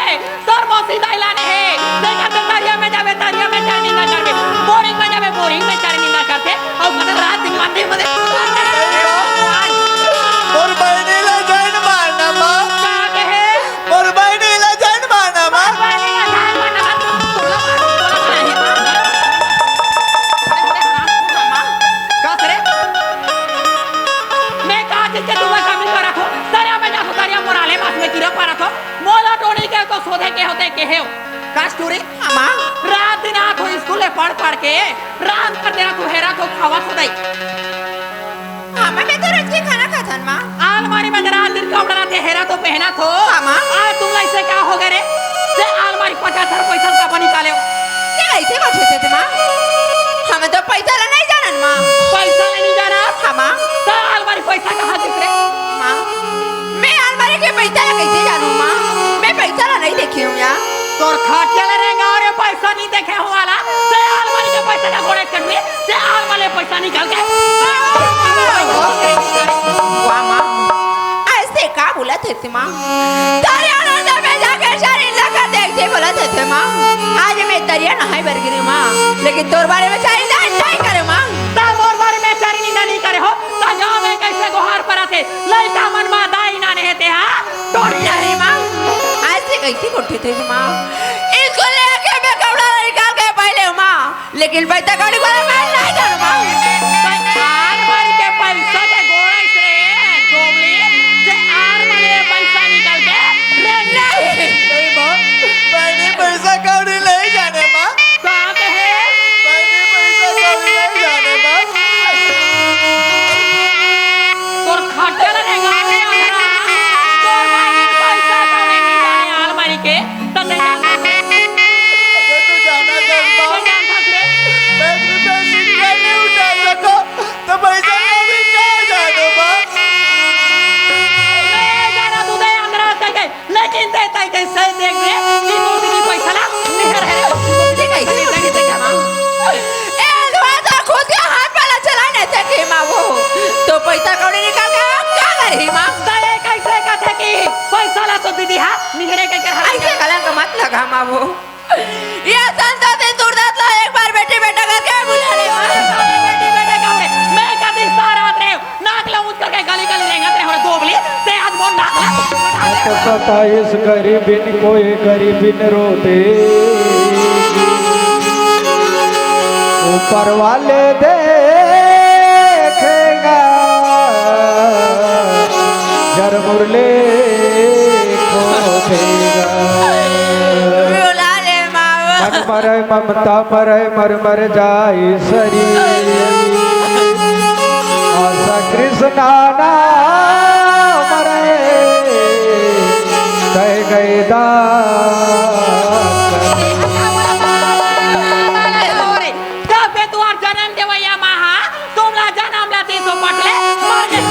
सर मौसी दाइलाने है देखा तो तारिया में जावे तारिया में चार निंदा करबे बोरिंग में जावे बोरिंग में चार निंदा करते और कल रात दिन मंदिर में और बहनी ला जान मारना माँ। का कहे और बहनी ला जान मारना माँ। कस्तूरी माँ रात दिन आखो स्कूल पढ़ पढ़ के रात कर देना तू हेरा को खावा सुदाई हाँ मैं तो रोज के खाना खाता हूँ माँ। अलमारी में रात दिन कपड़ा ना थे हेरा तो पहना थो माँ आज तुम ऐसे क्या हो गए रे से अलमारी 75 पैसा का पानी निकाले ये ऐसे बैठे थे माँ, हमें तो पैसा ला नहीं जाना माँ। पैसा नहीं जाना हाँ माँ। तो अलमारी पैसा कहाँ दिख रहे माँ मैं अलमारी के पैसा ला कैसे जानूँ माँ, मैं पैसा ला नहीं देखी हूँ यार। तोर खर्चे ले रहेगा और ये पैसा नहीं देखे हो वाला से अलमारी के पैसा का घोड़े कर लिए से अलमारी पैसा निकाल के वाह माँ, ऐसे का बोला थे माँ, तारे आनंद में जाकर शरीर लगा देखते बोला थे माँ। आज मैं दरिया नहाई बर गिरी माँ, लेकिन तोर बारे में चारी नहीं करे माँ। तब और बारे में चारी निंदा नहीं करे हो ताजा में कैसे गोहार पर आते लड़का मन में दाई ना रहते हाँ तोड़ी नहीं माँ, ऐसे कैसे उठे थे माँ। इसको लेके मैं कपड़ा निकाल के पहले माँ, लेकिन पैसा कौड़ी वाला मैं नहीं जानू माँ। अलमारी के पैसा के घोड़े से गोबली से अलमारी पैसा निकाल के नहीं माँ, बहनी पैसा कौड़ी नहीं जाने माँ। कहाँ के है बहनी पैसा कौड़ी नहीं जाने माँ। तोर खर्चा लगेगा तोर भाई पैसा कौड़ी नहीं जाने अलमारी के तो नहीं अगर तू जाना दस माँ, जान ठाकरे 1 रुपया सिक्का नहीं उठा सको तो पैसा कौड़ी क्या जाने माँ। मैं जाना तू दे अंदर आते के लेकिन दे ताई के सही देख ले कि तू तेरी पैसा ना निहर है ये कैसे नहीं देखा माँ। ए दुआ तो खुद के हाथ वाला चला नहीं सके माँ वो, तो पैसा कौड़ी निकाल के क्या करी माँ। दे कैसे कहते कि पैसा ला तो दीदी हाँ निहरे के कर ऐसे कलंक मत लगा माँ वो, ये संतोष सूरदास ला एक बार बेटी बेटा करके बुला ले माँ। बेटी बेटे का होरे मैं कदी सारा रहे नाक ला ऊंच करके गली गली रेंगत रहे होरे दोबली ते आज मोन नाक ला सताइस गरीबिन कोई गरीबिन रोते, ऊपर वाले देखेगा नर मुरले खोजेगा रुला ले मावा मन मरे ममता मरे मर मर जाई शरीर आशा कृष्णा ना मरे कह गए तबे तुआर जन्म देवैया महा तुमला जन्म लाती तो पटले मर गए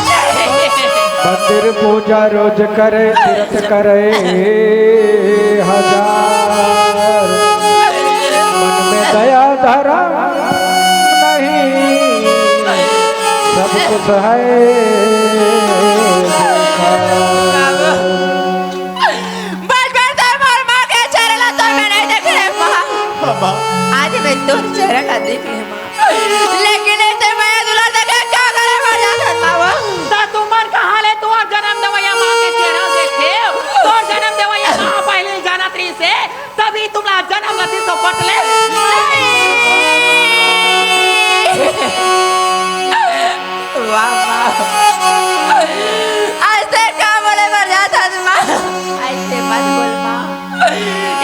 मंदिर पूजा रोज करे तीर्थ करे हजार मन में दया धरा नहीं सब कुछ है बचपन से मोर माँ के चेहरा तो मैं नहीं देख रही माँ मामा आज मैं तोर चेहरा का देख रही माँ लेकिन ऐसे मैं दूल्हा देखे क्या करे मर जाता माँ ता तुमर कहां ले तुआर जन्म देवैया मां के चेहरा देखे तो जन्म देवैया मां पहले जाना त्री से तभी तुमला जन्म लाती तो पटले वाह ऐसे क्या बोले मर जाता माँ ऐसे मत बोल माँ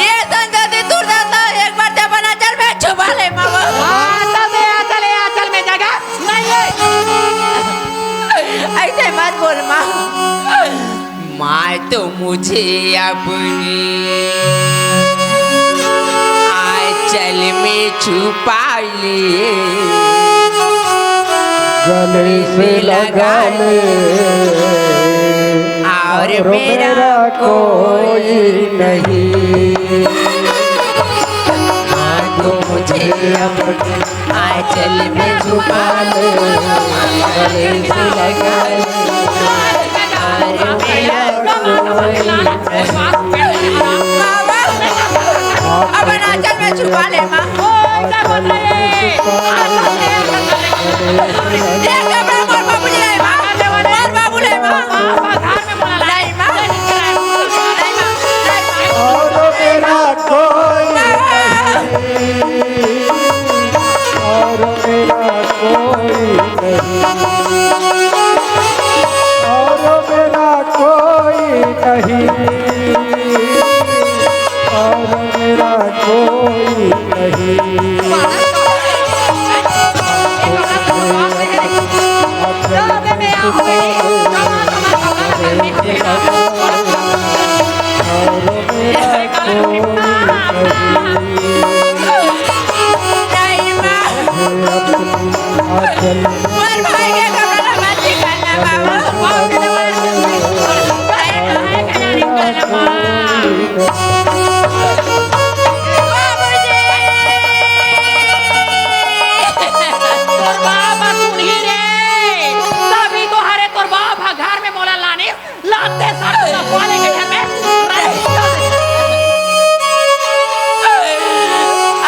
ये संगति दूर जाता एक बार जब बना चल मैं छुपा ले माँ तबे आचल में जगह नहीं है ऐसे मत बोल माँ माँ तो मुझे अपनी आंचल में छुपा ले गले से लगा ले और मेरा कोई नहीं माँ तो मुझे अपनी आंचल में छुपा ले गले से लगा ले और मेरा अब आंचल में छुपा ले माँ बाबू जी माँ बाबू ले माँ नहीं माँ और मेरा कोई नहीं और मेरा कोई नहीं और मेरा कोई नहीं और मेरा कोई नहीं मोर भाई के कपड़ा मत करना बाबा सुनी रे तभी तो हरे तोर बाबा घर में मोला लाने लाते साथ तो पाले के घर में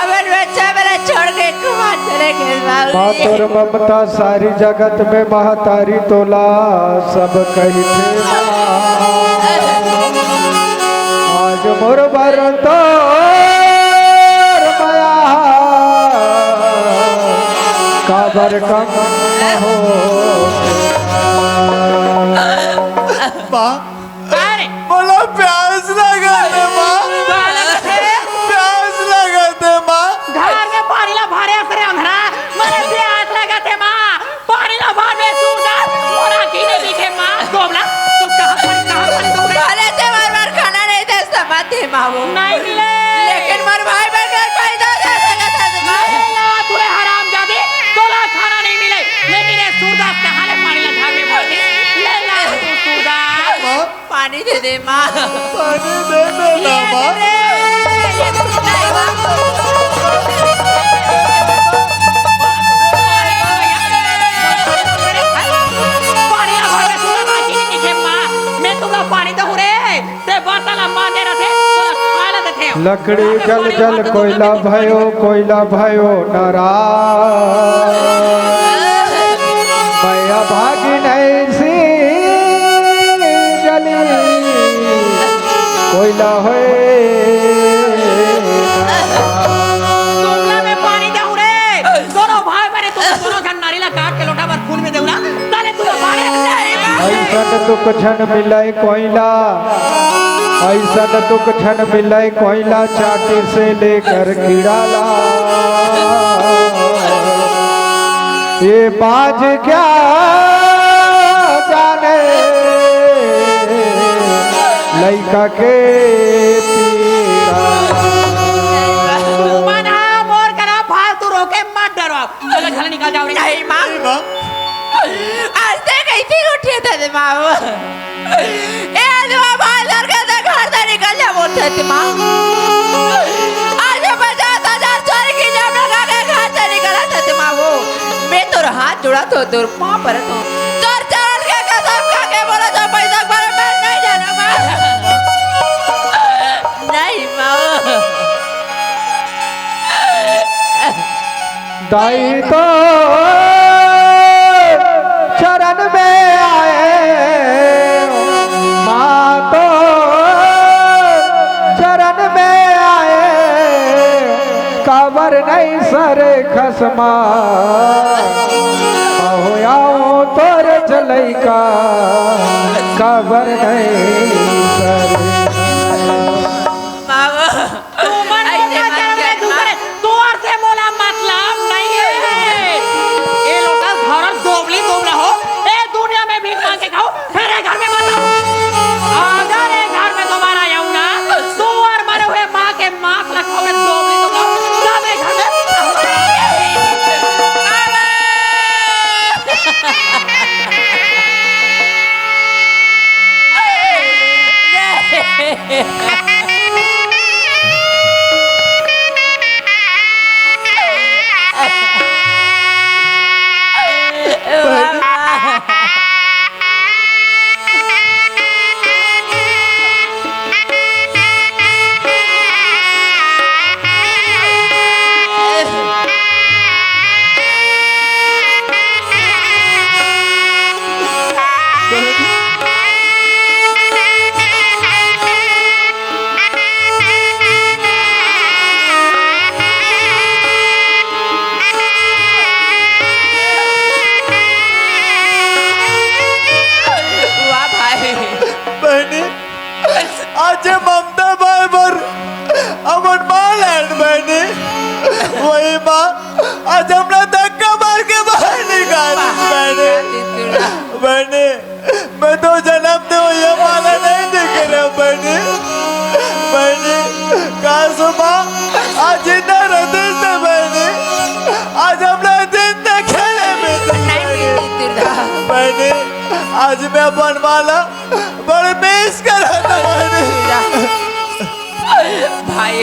अब बच्चा मेरा छोड़ के कुमार चले गए माँ बाबू तोर ममता सारी जगत में महतारी तोला सब कही थे आज मोर बरतो माया काबर कम हो माँ अरे बोलो प्यास लगा दे माँ प्यास लगा दे माँ घर में पानी ला भरे असरे अंधरा मरे प्यास लगाते माँ पानी ला भर में सूदा मोरा की नहीं दिखे माँ गोबला तू कहाँ पड़ी तू रे बोले थे बार खाना नहीं दे समझते मामू नहीं मिले लेकिन मोर भाई बगैर पैदा दे देगा था ना तुरे हराम जादे तोला खाना नहीं मिले लेकिन ये सूरदास कहाँ ले पानी ला घर में भर दे ले ला तू सूरदास पानी दे दे माँ पानी दे देना माँ लकड़ी जल जल कोयला भयो नाराज मैया भागी नहीं सी जली कोयला होए तुमला में पानी दे रे दोनों भाई बहन तुम दोनों जन नारियल काट के लोटा भर फूल में देउला ताले तू पानी नहीं ऐसन दुख छन मिले कोयला, ऐसन दुख छन मिले कोयला, चाटी से लेकर कीड़ाला। ये बाज क्या जाने लइका के पीड़ा। मना मोर करा फालतू रोके मत डरो। चलो घर निकल जाओ रे। नहीं माँ, नहीं माँ, आज से कैसे उठे थे माँ? ए आदमी बाहर के घर से निकल जा बोलते थे माँ। आज 50,000 चोरी की जब लगा के घर से निकला था माँ। वो मैं तो हाथ जुड़ा तो दूर पाँव पर तो चोर चाल के कसम खा के बोला तो पैसा पर मैं नहीं जाना माँ। नहीं माँ। दाई तो शरण में आए, माँ तो शरण में आए, काबर नहीं सर खसमा हो तोरे चलई का, काबर नहीं सर। तू मन को क्या कर रहे तू करे? तू और से बोला मतलब नहीं है। ये लोटा घर दोबली दोबला हो। ए दुनिया में भीख मांग के खाओ, फिर घर में मत आओ। अगर ये घर में दोबारा आऊं ना, तू और मरे हुए माँ के मांस रखोगे दोबली दोबला, सब एक घर में बहनी, आज ममता बाबर अमन माँ लैंड बहनी, वही माँ आज हमने धक्का मार के बाहर निकाली बहनी। बहनी, मैं तो जन्म दे ये माला नहीं दिख रहा बहनी। बहनी, कहा सुबह आज जिंदा रहते थे बहनी, आज हमने जिंदा खेले में थे बहनी। आज मैं अपन माला बड़े मिस कर रहा था बहनी। भाई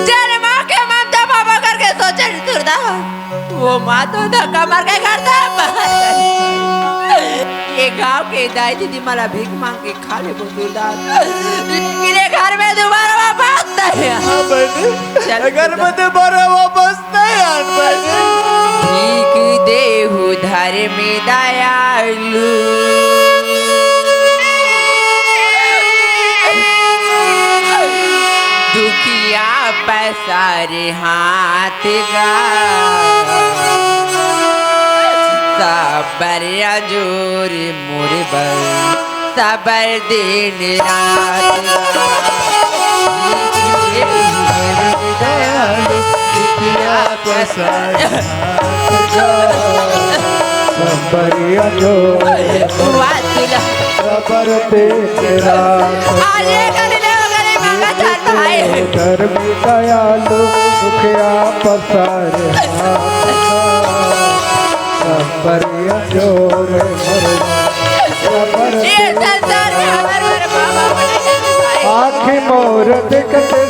तेरे माँ के ममता बाबा करके सोचे तुरदा, वो माँ तो धक्का मार के करता। ये गांव के दाई दीदी माला भीख मांग के खा ले बुजुर्गा, लेकिन ये घर में दोबारा वापस नहीं। हाँ बहनी, घर में दोबारा वापस नहीं आन बहनी। भीख देहु धर में दयालु, दुखिया पसारे हाथ गा, सबर जोर मुरबर सबर दिन रात संबरिया जो सबर तेरा, धर में दयालु, दुखिया पसारे संबरिया जोर सबर। आँखी मोर दिखते